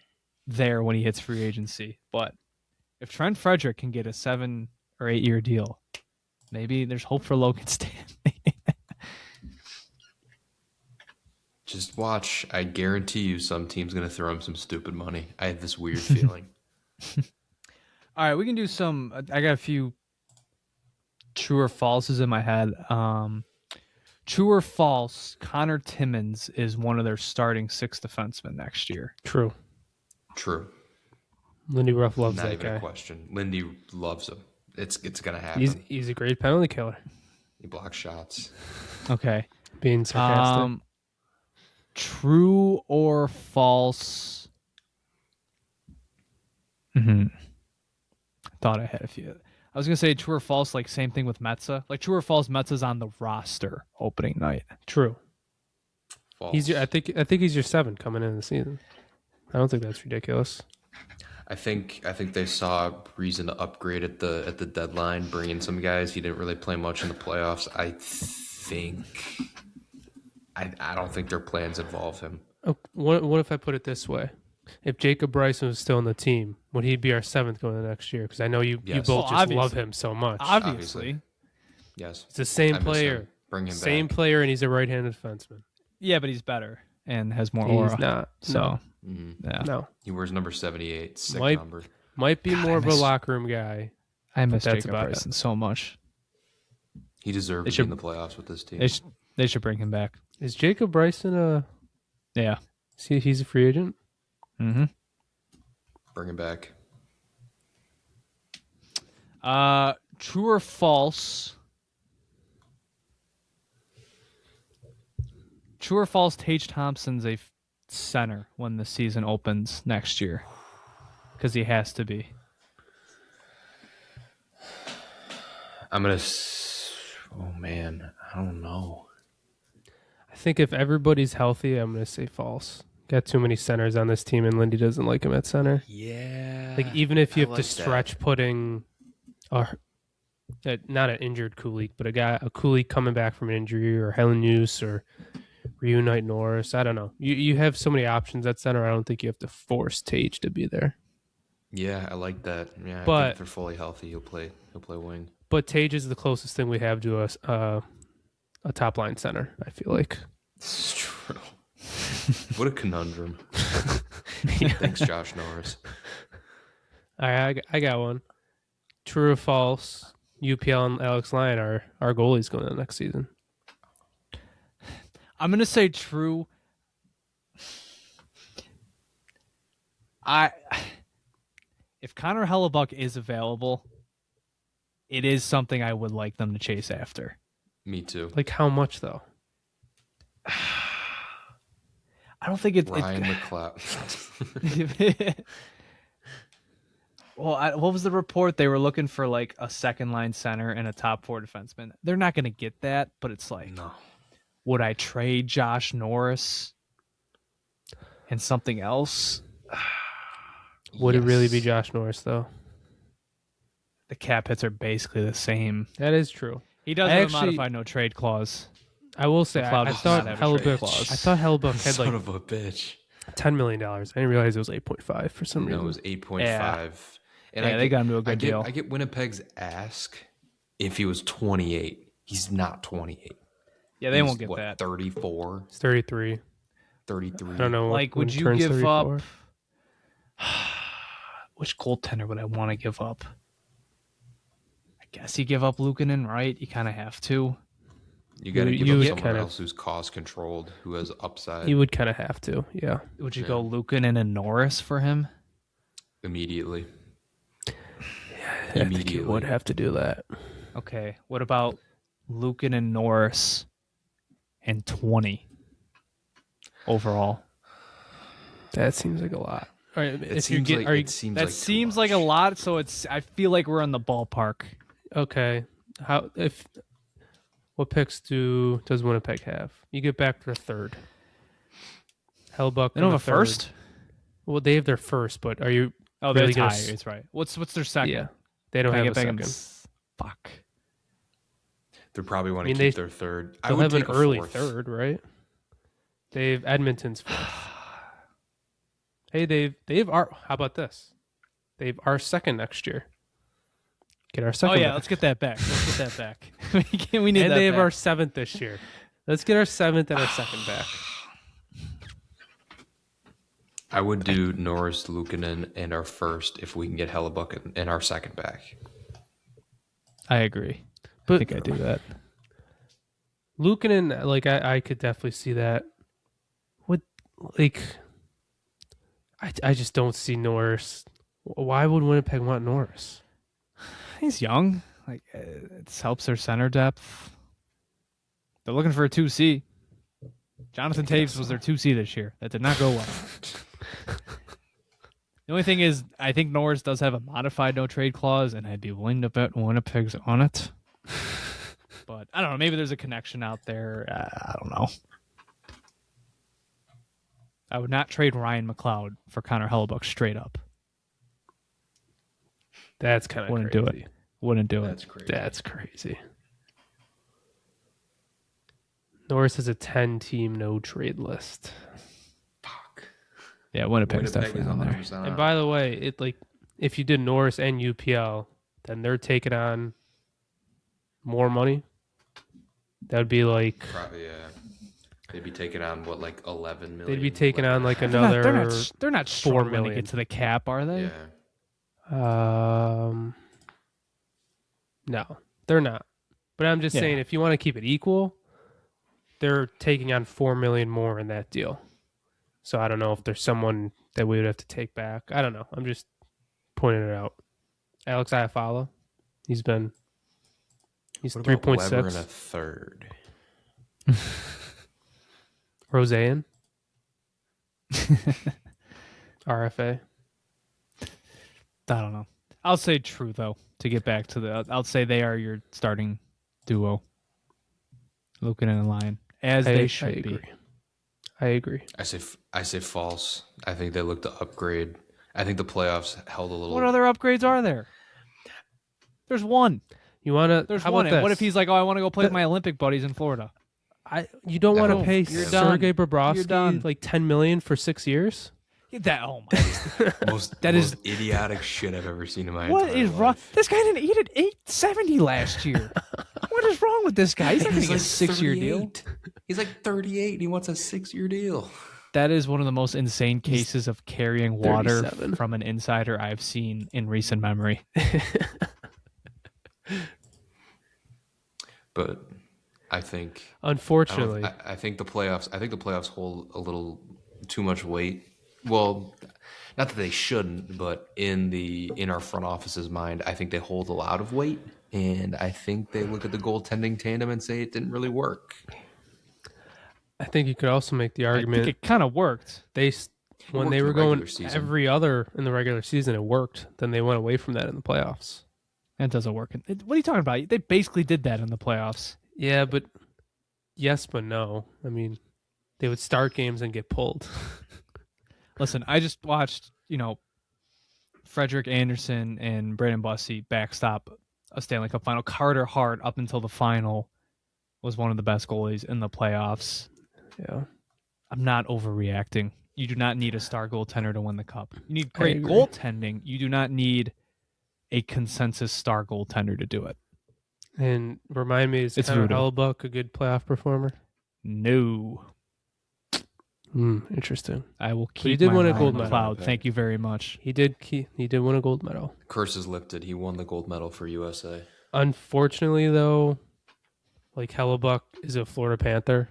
there when he hits free agency. But if Trent Frederick can get a 7 or 8-year deal, maybe there's hope for Logan Stanley. Just watch. I guarantee you some team's going to throw him some stupid money. I have this weird feeling. All right, we can do some. I got a few true or falses in my head. True or false, Connor Timmins is one of their starting 6 defensemen next year. True. Lindy Ruff loves Not that even guy. a question. Lindy loves him. It's going to happen. He's a great penalty killer. He blocks shots. Okay. Being sarcastic. True or false? Thought I had a few. I was gonna say true or false, like same thing with Metza. Like true or false, Metza's on the roster opening night. True. False. I think he's your 7 coming in the season. I don't think that's ridiculous. I think they saw reason to upgrade at the deadline, bring in some guys. He didn't really play much in the playoffs. I don't think their plans involve him. Oh, what if I put it this way? If Jacob Bryson was still on the team, would he be our 7th going into next year? Because I know you both just love him so much. Obviously. Yes. It's the same player. Bring him same back. player, and he's a right-handed defenseman. Yeah, but he's better and has more aura. He's not. So, Mm-hmm. No. He wears number 78. Sick Might- number. Might be God, more I of a miss- locker room guy. I miss that's Jacob about Bryson so much. He deserved They to be in should- the playoffs with this team. They should bring him back. Is Jacob Bryson Yeah. see he's a free agent? Mm-hmm. Bring him back. True or false? True or false? Tage Thompson's a center when the season opens next year, because he has to be. I'm gonna. Oh man, I don't know. I think if everybody's healthy, I'm going to say false. Got too many centers on this team, and Lindy doesn't like him at center. Yeah. Like even if you I have like to that. stretch putting, not an injured Kulik, but a Kulik coming back from an injury, or Helen Hughes, or reunite Norris. I don't know. You have so many options at center. I don't think you have to force Tage to be there. Yeah, I like that. Yeah, I But- think if they're fully healthy, he'll play wing. But Tage is the closest thing we have to a top line center. I feel like. It's true. What a conundrum. Thanks, Josh Norris. All right, I got one. True or false? UPL and Alex Lyon are our goalies going into next season. I'm gonna say true. If Connor Hellebuck is available, it is something I would like them to chase after. Me too. Like how much though? I don't think Ryan McLeod. Well, what was the report? They were looking for like a second line center and a top 4 defenseman. They're not going to get that, but it's like, No. would I trade Josh Norris and something else? Would it really be Yes. Josh Norris though? The cap hits are basically the same. That is true. He does I have actually- a modified no trade clause. I will say McLeod I does thought not have a trade Hellebuck. clause. I thought Hellebuck had Son like of a bitch. $10 million. I didn't realize it was 8.5 for some No, reason. it was 8.5. Yeah. And Yeah, they got him to a good I get, deal. I get Winnipeg's ask if he was 28. He's not 28. Yeah, they He's, won't get what, that. 34, It's 33. 33. I don't know. Like, when would he you turns give 34. up? Which goaltender would I want to give up? I guess you give up Luukkonen, right? You kind of have to. You got to You give would up someone kind of- else who's cost controlled, who has upside You would kind of have to, yeah. Would you Yeah. go Luukkonen and Norris for him? immediately. I think you Immediately. would have to do that. Okay. What about Luukkonen and Norris and 20 overall? That seems like a lot. All right, It seems like That it seems like too seems like a much. lot. So I feel like we're in the ballpark. okay. What picks does Winnipeg have? You get back their third. Hellebuck. They don't on have a the third. first. Well, they have their first, but are you? Oh, Really that's gonna high. s- It's right. What's their second? Yeah, they don't Can I have get a back in second. Fuck. They probably want I to mean, keep their third. I They'll would have an take a early fourth. third, right? They've Edmonton's fourth. Hey, they've our. How about this? They've our second next year. Get our second. Oh yeah, back. let's get that back. Let's get that back. we need And that they have back. our seventh this year. Let's get our seventh and our second back. I would do Norris, Luukkonen, and our first if we can get Hellebuck and our second back. I agree. But I think I do that. Luukkonen, like I could definitely see that. What, like, I just don't see Norris. Why would Winnipeg want Norris? He's young. Like it helps their center depth. They're looking for a 2C. Jonathan Taves was their 2C this year. That did not go well. The only thing is, I think Norris does have a modified no trade clause, and I'd be willing to bet Winnipeg's on it. But I don't know. Maybe there's a connection out there. I don't know. I would not trade Ryan McLeod for Connor Hellebuck straight up. That's kind of Wouldn't crazy. do it. Wouldn't do it. That's crazy. That's crazy. Norris has a 10-team no trade list. Fuck. Yeah, Winnipeg's Winnipeg definitely is on there. 100% And by the way, it like if you did Norris and UPL, then they're taking on more money. That would be like Probably, yeah. They'd be taking on what, like 11 million. they'd be taking on like They're another. they're not 4 struggling to million. get to the cap, are they? Yeah. No, they're not. But I'm just saying, if you want to keep it equal, they're taking on $4 million more in that deal. So I don't know if there's someone that we would have to take back. I don't know. I'm just pointing it out. Alex Iafallo, he's What about 3.6. Weber and a third? Roseanne, RFA. I don't know. I'll say True though. To get back to I'll say they are your starting duo. Looking in line as they should be. I agree. I say false. I think they look to upgrade. I think the playoffs held a little. What other upgrades are there? There's one. You want to? There's how one. about this? What if he's like, oh, I want to go play with my Olympic buddies in Florida? You don't want to No, pay you're done. Sergei You're Bobrovsky done. like $10 million for 6 years? That my. most idiotic shit I've ever seen in my What entire is life. wrong? This guy didn't eat at 870 last year. What is wrong with this guy? He's not going to get a 6-year deal. 38. He's like 38 and he wants a 6-year deal. That is one of the most insane cases of carrying water 37. from an insider I've seen in recent memory. But I think Unfortunately, I think the playoffs. I think the playoffs hold a little too much weight. Well, not that they shouldn't, but in our front office's mind, I think they hold a lot of weight, and I think they look at the goaltending tandem and say it didn't really work. I think you could also make the I argument think it kind of worked. when worked they in were the going regular season. every other in the regular season, it worked. Then they went away from that in the playoffs. That doesn't work. What are you talking about? They basically did that in the playoffs. Yeah, but yes, but no. I mean, they would start games and get pulled. Listen, I just watched, Frederick Anderson and Brandon Bussey backstop a Stanley Cup final. Carter Hart, up until the final, was one of the best goalies in the playoffs. Yeah. I'm not overreacting. You do not need a star goaltender to win the cup. You need great agree. goaltending. You do not need a consensus star goaltender to do it. And remind me, is It's Connor brutal. Hellebuck a good playoff performer? No. Interesting. I will he keep did my win a eye gold on the medal. cloud. Thank you very much. He did win a gold medal. Curse is lifted. He won the gold medal for USA. Unfortunately, though, like Hellebuck is a Florida Panther.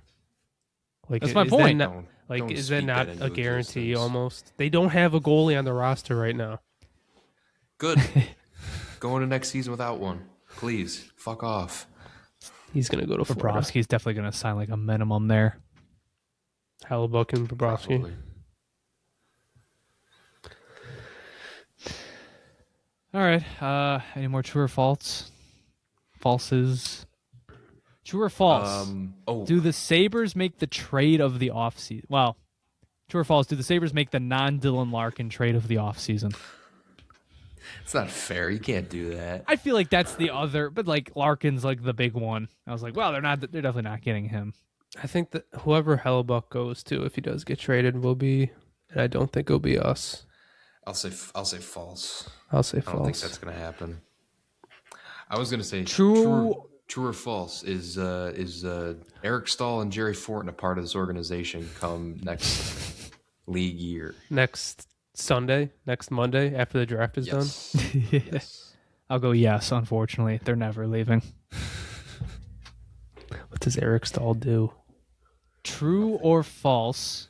Like That's my is that point. not- Don't is that speak not that a into guarantee? existence. Almost. They don't have a goalie on the roster right now. Good. Go into next season without one. Please. Fuck off. He's gonna go to Florida. Bobrovsky's definitely going to sign like a minimum there. Hellebuck and Bobrovsky. Probably. All right. Any more true or false? Falses. True or false? Do the Sabres make the trade of the offseason? Well, true or false? Do the Sabres make the non-Dylan Larkin trade of the offseason? It's not fair. You can't do that. I feel like that's the other, but like Larkin's like the big one. I was like, well, they're definitely not getting him. I think that whoever Hellebuck goes to, if he does get traded, will be, and I don't think it'll be us. I'll say false. I'll say I don't think false. that's gonna happen. I was gonna say True. True or false? Is Eric Stahl and Jerry Fortin a part of this organization come next league year? Next Monday, after the draft is done. Yes. I'll go yes, unfortunately. They're never leaving. What does Eric Stahl do? True or false?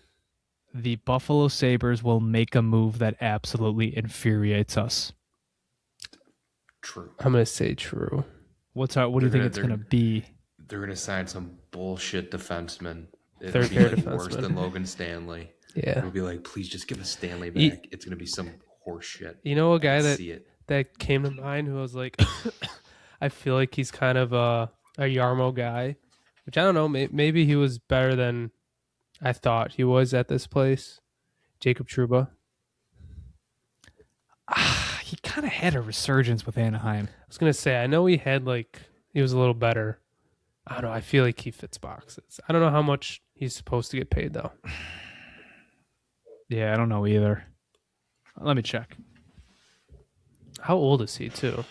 The Buffalo Sabres will make a move that absolutely infuriates us. True. I'm gonna say true. What do you think it's going to be? They're gonna sign some bullshit defenseman. Third It'll be pair like worse defenseman. than Logan Stanley. Yeah. It'll be like, please just give us Stanley He- back. It's gonna be some horse shit. You know a guy I that see it. that came to mind who was like, I feel like he's kind of a Yarmo guy, which I don't know. Maybe he was better than I thought he was at this place. Jacob Trouba. He kind of had a resurgence with Anaheim. I was gonna say I know he was a little better. I don't know. I feel like he fits boxes. I don't know how much he's supposed to get paid though. Yeah, I don't know either. Let me check. How old is he too?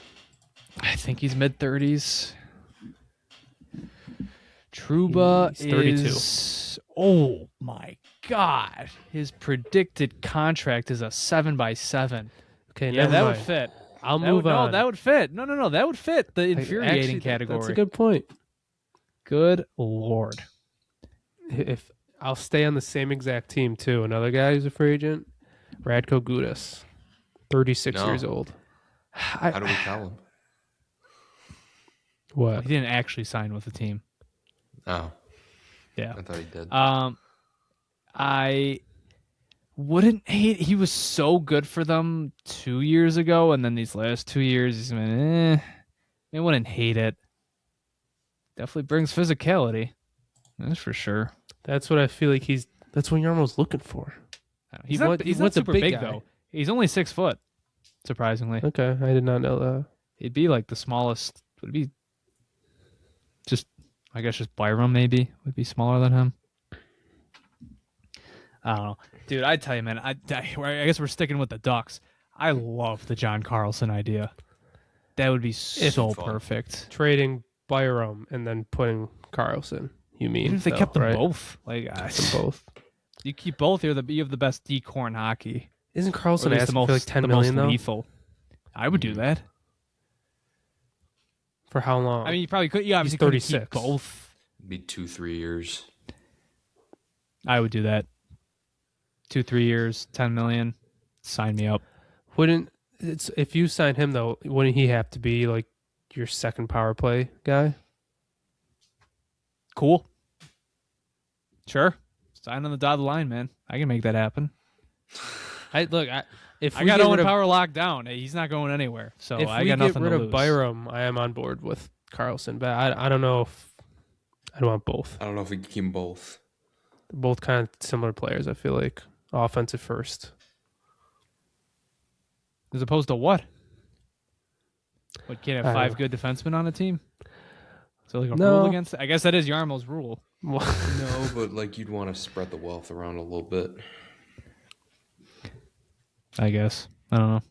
I think he's mid-30s. Trouba He's 32. is... Oh, my God. His predicted contract is a 7x7. Okay, Yeah, never that mind. would fit. I'll move No, on. that would fit. No, that would fit the infuriating Actually, category. That's a good point. Good Lord. If I'll stay on the same exact team too. Another guy who's a free agent, Radko Gudas, 36 No. years old. How do we tell him? What? He didn't actually sign with the team. Oh, Yeah. I thought he did. I wouldn't hate. He was so good for them 2 years ago, and then these last 2 years, he's been. I wouldn't hate it. Definitely brings physicality. That's for sure. That's what I feel like that's what Yarmo's looking for. He's He not. wants- He's he not wants a super big big guy. though. He's only 6 foot. Surprisingly, Okay, I did not know that. he'd be like the smallest. Would it be just? I guess just Byram maybe would be smaller than him. I don't know, dude. I tell you, man. I guess we're sticking with the Ducks. I love the John Carlson idea. That would be so fun. perfect. Trading Byram and then putting Carlson. You mean Even if they though, kept them right? both, like Kept them both. you keep both, you have the best decor in hockey. Isn't Or Carlson at least asking for like 10 the million most though? lethal. I would do that. For how long? I mean, you probably could. Yeah, He's you could keep 36. both. Be 2-3 years. I would do that. 2-3 years, 10 million. Sign me up. If you sign him though, wouldn't he have to be like your second power play guy? Cool. Sure. Sign on the dotted line, man. I can make that happen. If I we got get Owen rid of, Power locked down. He's not going anywhere. So if I we got get nothing rid to of lose. Byram, I am on board with Carlson, but I don't know if I want both. I don't know if we can keep them both. They're both kind of similar players. I feel like offensive first. As opposed to what? What, can't I have don't 5 know. good defensemen on a team? So like a No. rule against it? I guess that is Yarmo's rule. No, but like you'd want to spread the wealth around a little bit. I guess. I don't know.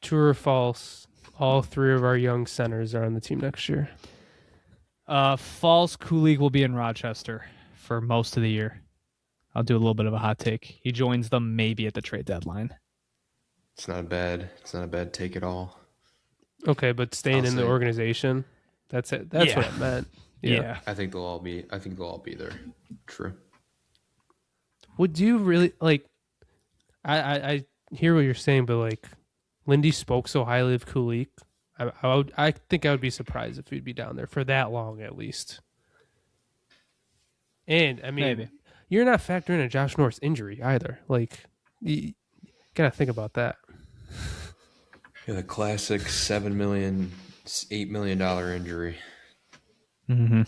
True or false? All 3 of our young centers are on the team next year. False. Kulig will be in Rochester for most of the year. I'll do a little bit of a hot take. He joins them maybe at the trade deadline. It's not a bad take at all. Okay, but staying I'll in the say- organization, that's it. That's what Yeah. I meant. Yeah. I think they'll all be there. True. Would you really like? I hear what you're saying, but like, Lindy spoke so highly of Kulik. I think I would be surprised if he'd be down there for that long at least. And I mean, Maybe. you're not factoring in Josh Norris injury either. Like, you gotta think about that. Yeah, the classic $7 million, $8 million injury. Mm-hmm.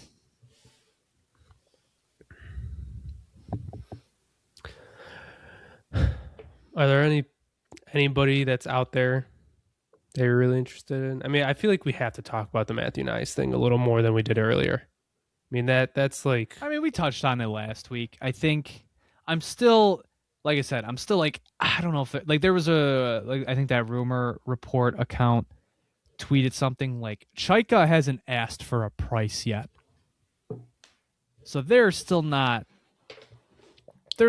Are there anybody that's out there that you're really interested in? I mean, I feel like we have to talk about the Matthew Nice thing a little more than we did earlier. I mean, that's like, I mean, we touched on it last week. I think I'm still, like I said, I don't know if there was I think that rumor report account tweeted something like Chaika hasn't asked for a price yet. So they're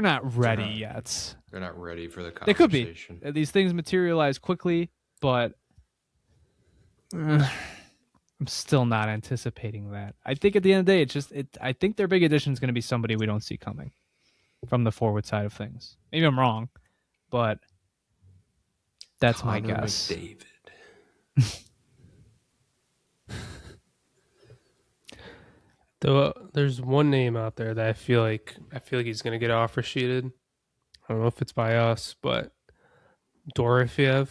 not ready yet. They're not ready for the They could be. conversation. These things materialize quickly, but I'm still not anticipating that. I think at the end of the day, I think their big addition is going to be somebody we don't see coming from the forward side of things. Maybe I'm wrong, but that's my Connor guess. McDavid. though, there's one name out there that I feel like he's gonna get offer sheeted. I don't know if it's by us, but Dorofeyev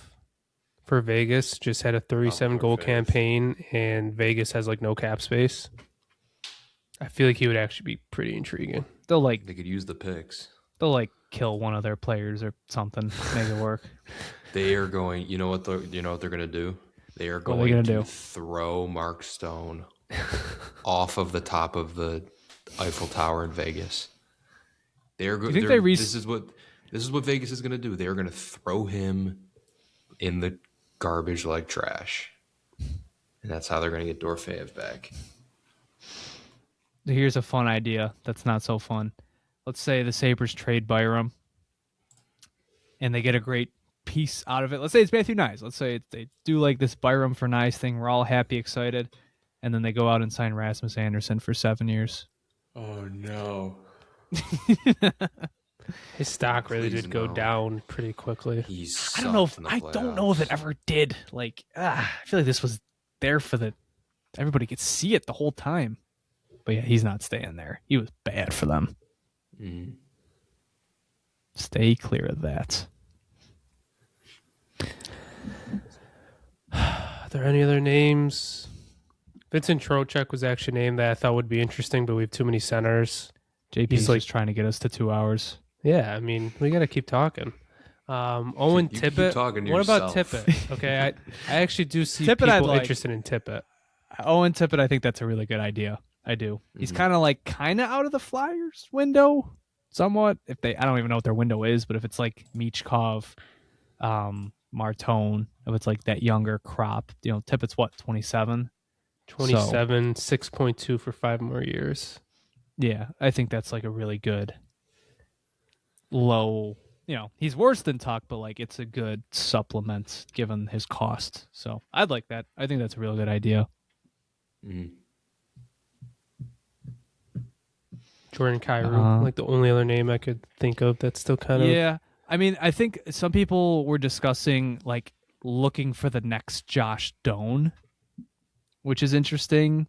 for Vegas just had a 37 goal Dorofeyev. campaign, and Vegas has like no cap space. I feel like he would actually be pretty intriguing. They'll They could use the picks. kill one of their players or something, make it work. They are going. You know what they're going to do? They are What are going they gonna to do? throw Mark Stone off of the top of the Eiffel Tower in Vegas. They are going. think This is what Vegas is going to do. They are going to throw him in the garbage like trash, and that's how they're going to get Dorofeyev back. Here's a fun idea that's not so fun. Let's say the Sabres trade Byram and they get a great piece out of it. Let's say it's Matthew Nyes. Let's say they do like this Byram for Nyes thing. We're all happy, excited, and then they go out and sign Rasmus Anderson for 7 years. Oh no. His stock really Please did go no. down pretty quickly. I don't know if it ever did. Like, I feel like this was there for everybody could see it the whole time. But yeah, he's not staying there. He was bad for them. Mm. Stay clear of that. Are there any other names? Vincent Trocheck was actually a name that I thought would be interesting, but we have too many centers. JP's like trying to get us to 2 hours. Yeah, I mean, we got to keep talking. Owen You keep Tippett. talking to What about yourself. Tippett? Okay, I actually do see Tippett I'd people like. interested in Tippett. Owen Tippett, I think that's a really good idea. I do. He's kind of out of the Flyers window, somewhat. I don't even know what their window is, but if it's like Michkov, Martone, if it's like that younger crop, Tippett's what, 27? 27, 6.2 for 5 more years. Yeah, I think that's like a really good low. He's worse than Tuck, but like it's a good supplement given his cost. So I'd like that. I think that's a real good idea. Mm. Jordan Kyrou, like the only other name I could think of that's still kind of... Yeah, I mean, I think some people were discussing like looking for the next Josh Doan, which is interesting.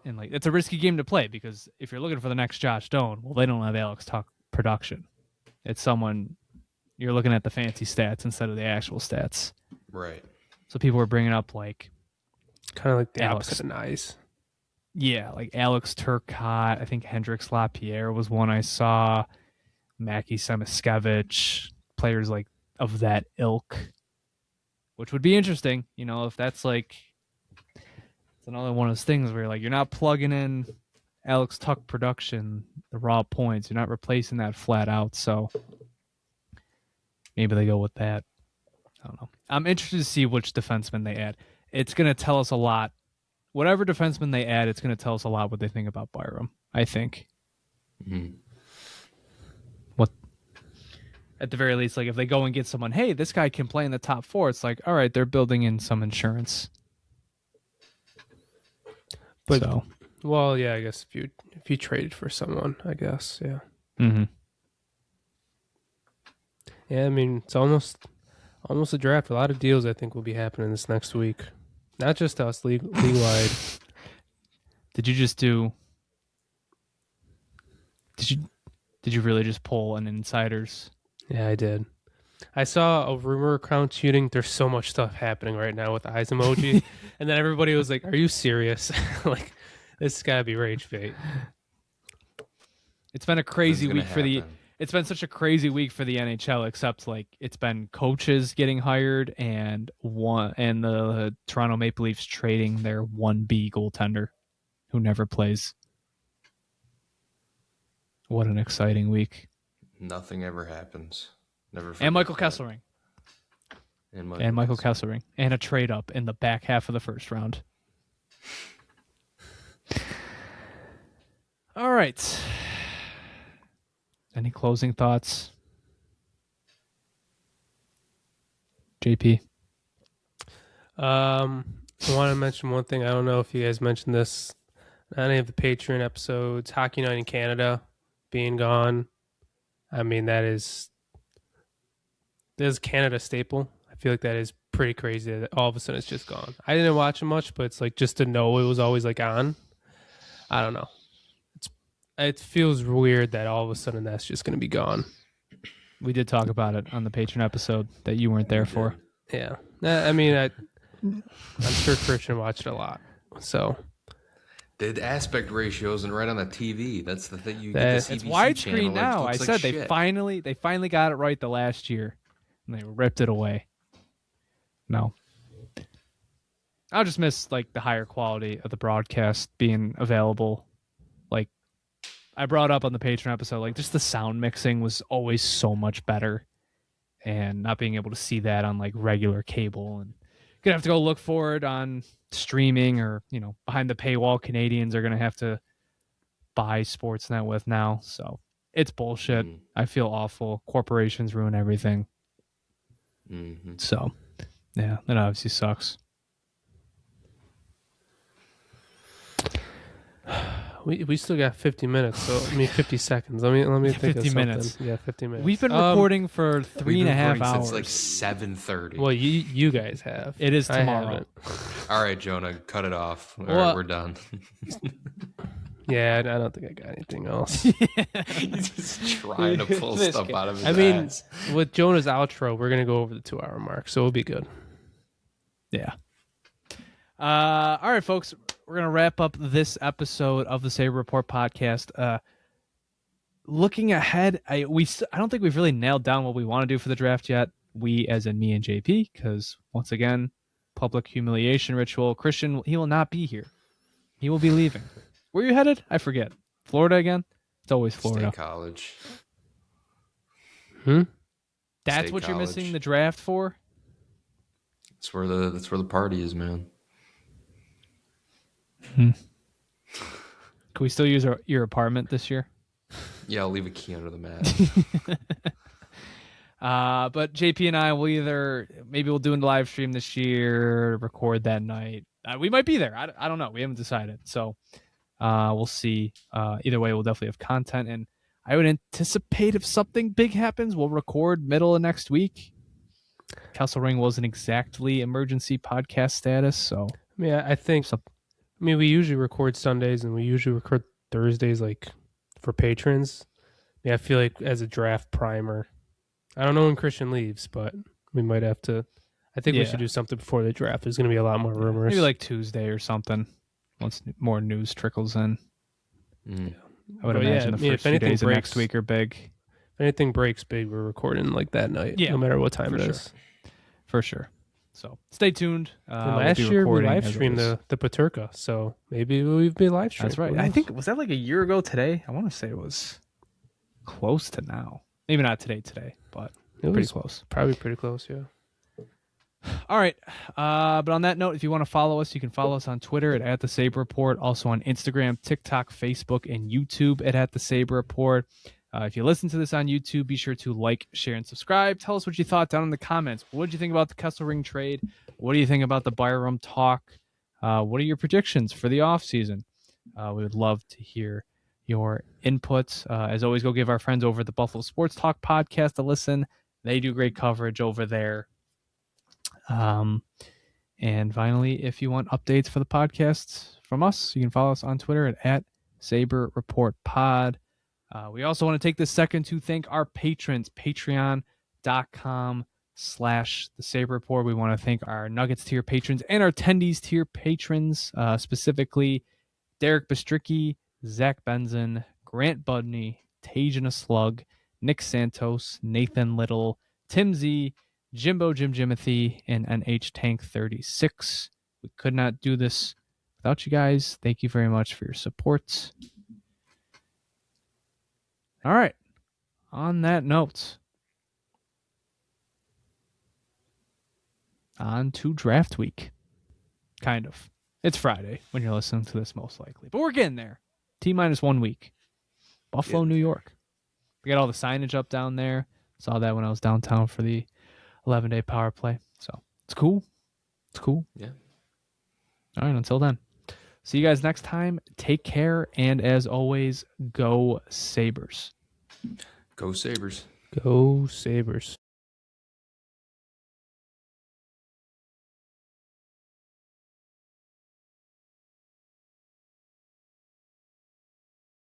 And like it's a risky game to play because if you're looking for the next Josh Doan, well, they don't have Alex Tuck production. It's someone you're looking at the fancy stats instead of the actual stats. Right. So people were bringing up like kind of like the Alex. opposite of nice. Yeah, like Alex Turcotte. I think Hendrix Lapierre was one I saw. Mackie Semiskevich, players like of that ilk, which would be interesting. If that's like, it's another one of those things where you're not plugging in Alex Tuck production, the raw points. You're not replacing that flat out. So maybe they go with that. I don't know. I'm interested to see which defenseman they add. It's going to tell us a lot. Whatever defenseman they add, it's going to tell us a lot what they think about Byram, I think. Mm-hmm. What? At the very least, like if they go and get someone, hey, this guy can play in the top 4, it's like, all right, they're building in some insurance. But so. Well, yeah, I guess if you traded for someone, I guess, yeah. Mm-hmm. Yeah, I mean, it's almost a draft. A lot of deals I think will be happening this next week. Not just us, league-wide. Did you really just pull an insiders? Yeah, I did. I saw a rumor account shooting. There's so much stuff happening right now with the eyes emoji. And then everybody was like, are you serious? Like, this has got to be rage bait. It's been a crazy week it's been such a crazy week for the NHL, except like it's been coaches getting hired and the Toronto Maple Leafs trading their 1B goaltender who never plays. What an exciting week. Nothing ever happens. Never. And Michael Kesselring. And Michael Kesselring. And a trade up in the back half of the first round. All right. Any closing thoughts? JP? I want to mention one thing. I don't know if you guys mentioned this on any of the Patreon episodes. Hockey Night in Canada being gone. I mean, that is Canada staple. I feel like that is pretty crazy that all of a sudden it's just gone. I didn't watch it much, but it's like just to know it was always like on. I don't know. It feels weird that all of a sudden that's just going to be gone. We did talk about it on the Patreon episode that you weren't there for. Yeah. I mean, I'm sure Christian watched it a lot. So the aspect ratio isn't right on the TV. That's the thing. You get the it's CBC widescreen channel, now. I like said shit. they finally got it right the last year, and they ripped it away. No, I'll just miss like the higher quality of the broadcast being available. Like I brought up on the Patreon episode, like just the sound mixing was always so much better, and not being able to see that on like regular cable, and gonna have to go look for it on streaming or behind the paywall. Canadians are gonna have to buy Sportsnet with now, so it's bullshit. I feel awful. Corporations ruin everything. Mm-hmm. So, yeah, that obviously sucks. We still got 50 minutes, so 50 seconds. Let me think 50 of something. minutes. Yeah, 50 minutes. We've been recording for three We've and a been half recording hours. since like 7:30. Well, you guys have. It is I tomorrow. haven't. All right, Jonah, cut it off. All right, Well- we're done. Yeah, I don't think I got anything else. He's just trying to pull This stuff guy. out of his I mean, ass. with Jonah's outro, we're gonna go over the 2-hour mark, so it'll be good. Yeah. All right, folks. We're gonna wrap up this episode of the Sabre Report podcast. Looking ahead, I don't think we've really nailed down what we want to do for the draft yet. We, as in me and JP, because once again, public humiliation ritual. Christian, he will not be here. He will be leaving. Where are you headed? I forget. Florida again? It's always Florida. State college. Hmm. That's State what you're college. missing the draft for? That's where the party is, man. Can we still use your apartment this year? Yeah, I'll leave a key under the mat. But JP and I will maybe we'll do a live stream this year, record that night. We might be there. I don't know. We haven't decided. So we'll see. Either way, we'll definitely have content. And I would anticipate if something big happens, we'll record middle of next week. Kesselring wasn't exactly emergency podcast status. So Yeah, I think. I mean, we usually record Sundays and we usually record Thursdays, like for patrons. Yeah, I feel like as a draft primer. I don't know when Christian leaves, but we might have to. I think we Yeah. should do something before the draft. There's going to be a lot more rumors. maybe like Tuesday or something once more news trickles in. Mm. I would But yeah, imagine the I mean, first if few anything days of next breaks- week are big. If anything breaks big, we're recording like that night, Yeah, no matter what time for it sure. is. For sure. So stay tuned. And We'll last be year we recording live as streamed always. the Paterka, so maybe we'll be live streamed. That's right. Who I knows? think was that like a year ago today? I want to say it was close to now. Maybe not today, but it pretty was close. probably pretty close. Yeah. All right. But on that note, if you want to follow us, you can follow us on Twitter at the Sabre Report, also on Instagram, TikTok, Facebook, and YouTube at the Sabre Report. If you listen to this on YouTube, be sure to like, share, and subscribe. Tell us what you thought down in the comments. What did you think about the Kesselring trade? What do you think about the Byram talk? What are your predictions for the offseason? We would love to hear your inputs. As always, go give our friends over at the Buffalo Sports Talk podcast a listen. They do great coverage over there. And finally, if you want updates for the podcasts from us, you can follow us on Twitter at Sabre Report Pod. We also want to take this second to thank our patrons, patreon.com/the Sabre Report. We want to thank our Nuggets tier patrons and our Tendies tier patrons, specifically Derek Bistricki, Zach Benson, Grant Budney, Tajana Slug, Nick Santos, Nathan Little, Tim Z, Jimbo Jim Jimothy, and NH Tank 36. We could not do this without you guys. Thank you very much for your support. All right. On that note, on to draft week. Kind of. It's Friday when you're listening to this, most likely. But we're getting there. T-minus 1 week. Buffalo, New York. We got all the signage up down there. Saw that when I was downtown for the 11-day power play. So it's cool. It's cool. Yeah. All right. Until then. See you guys next time. Take care. And as always, go Sabres. Go Sabres. Go Sabres.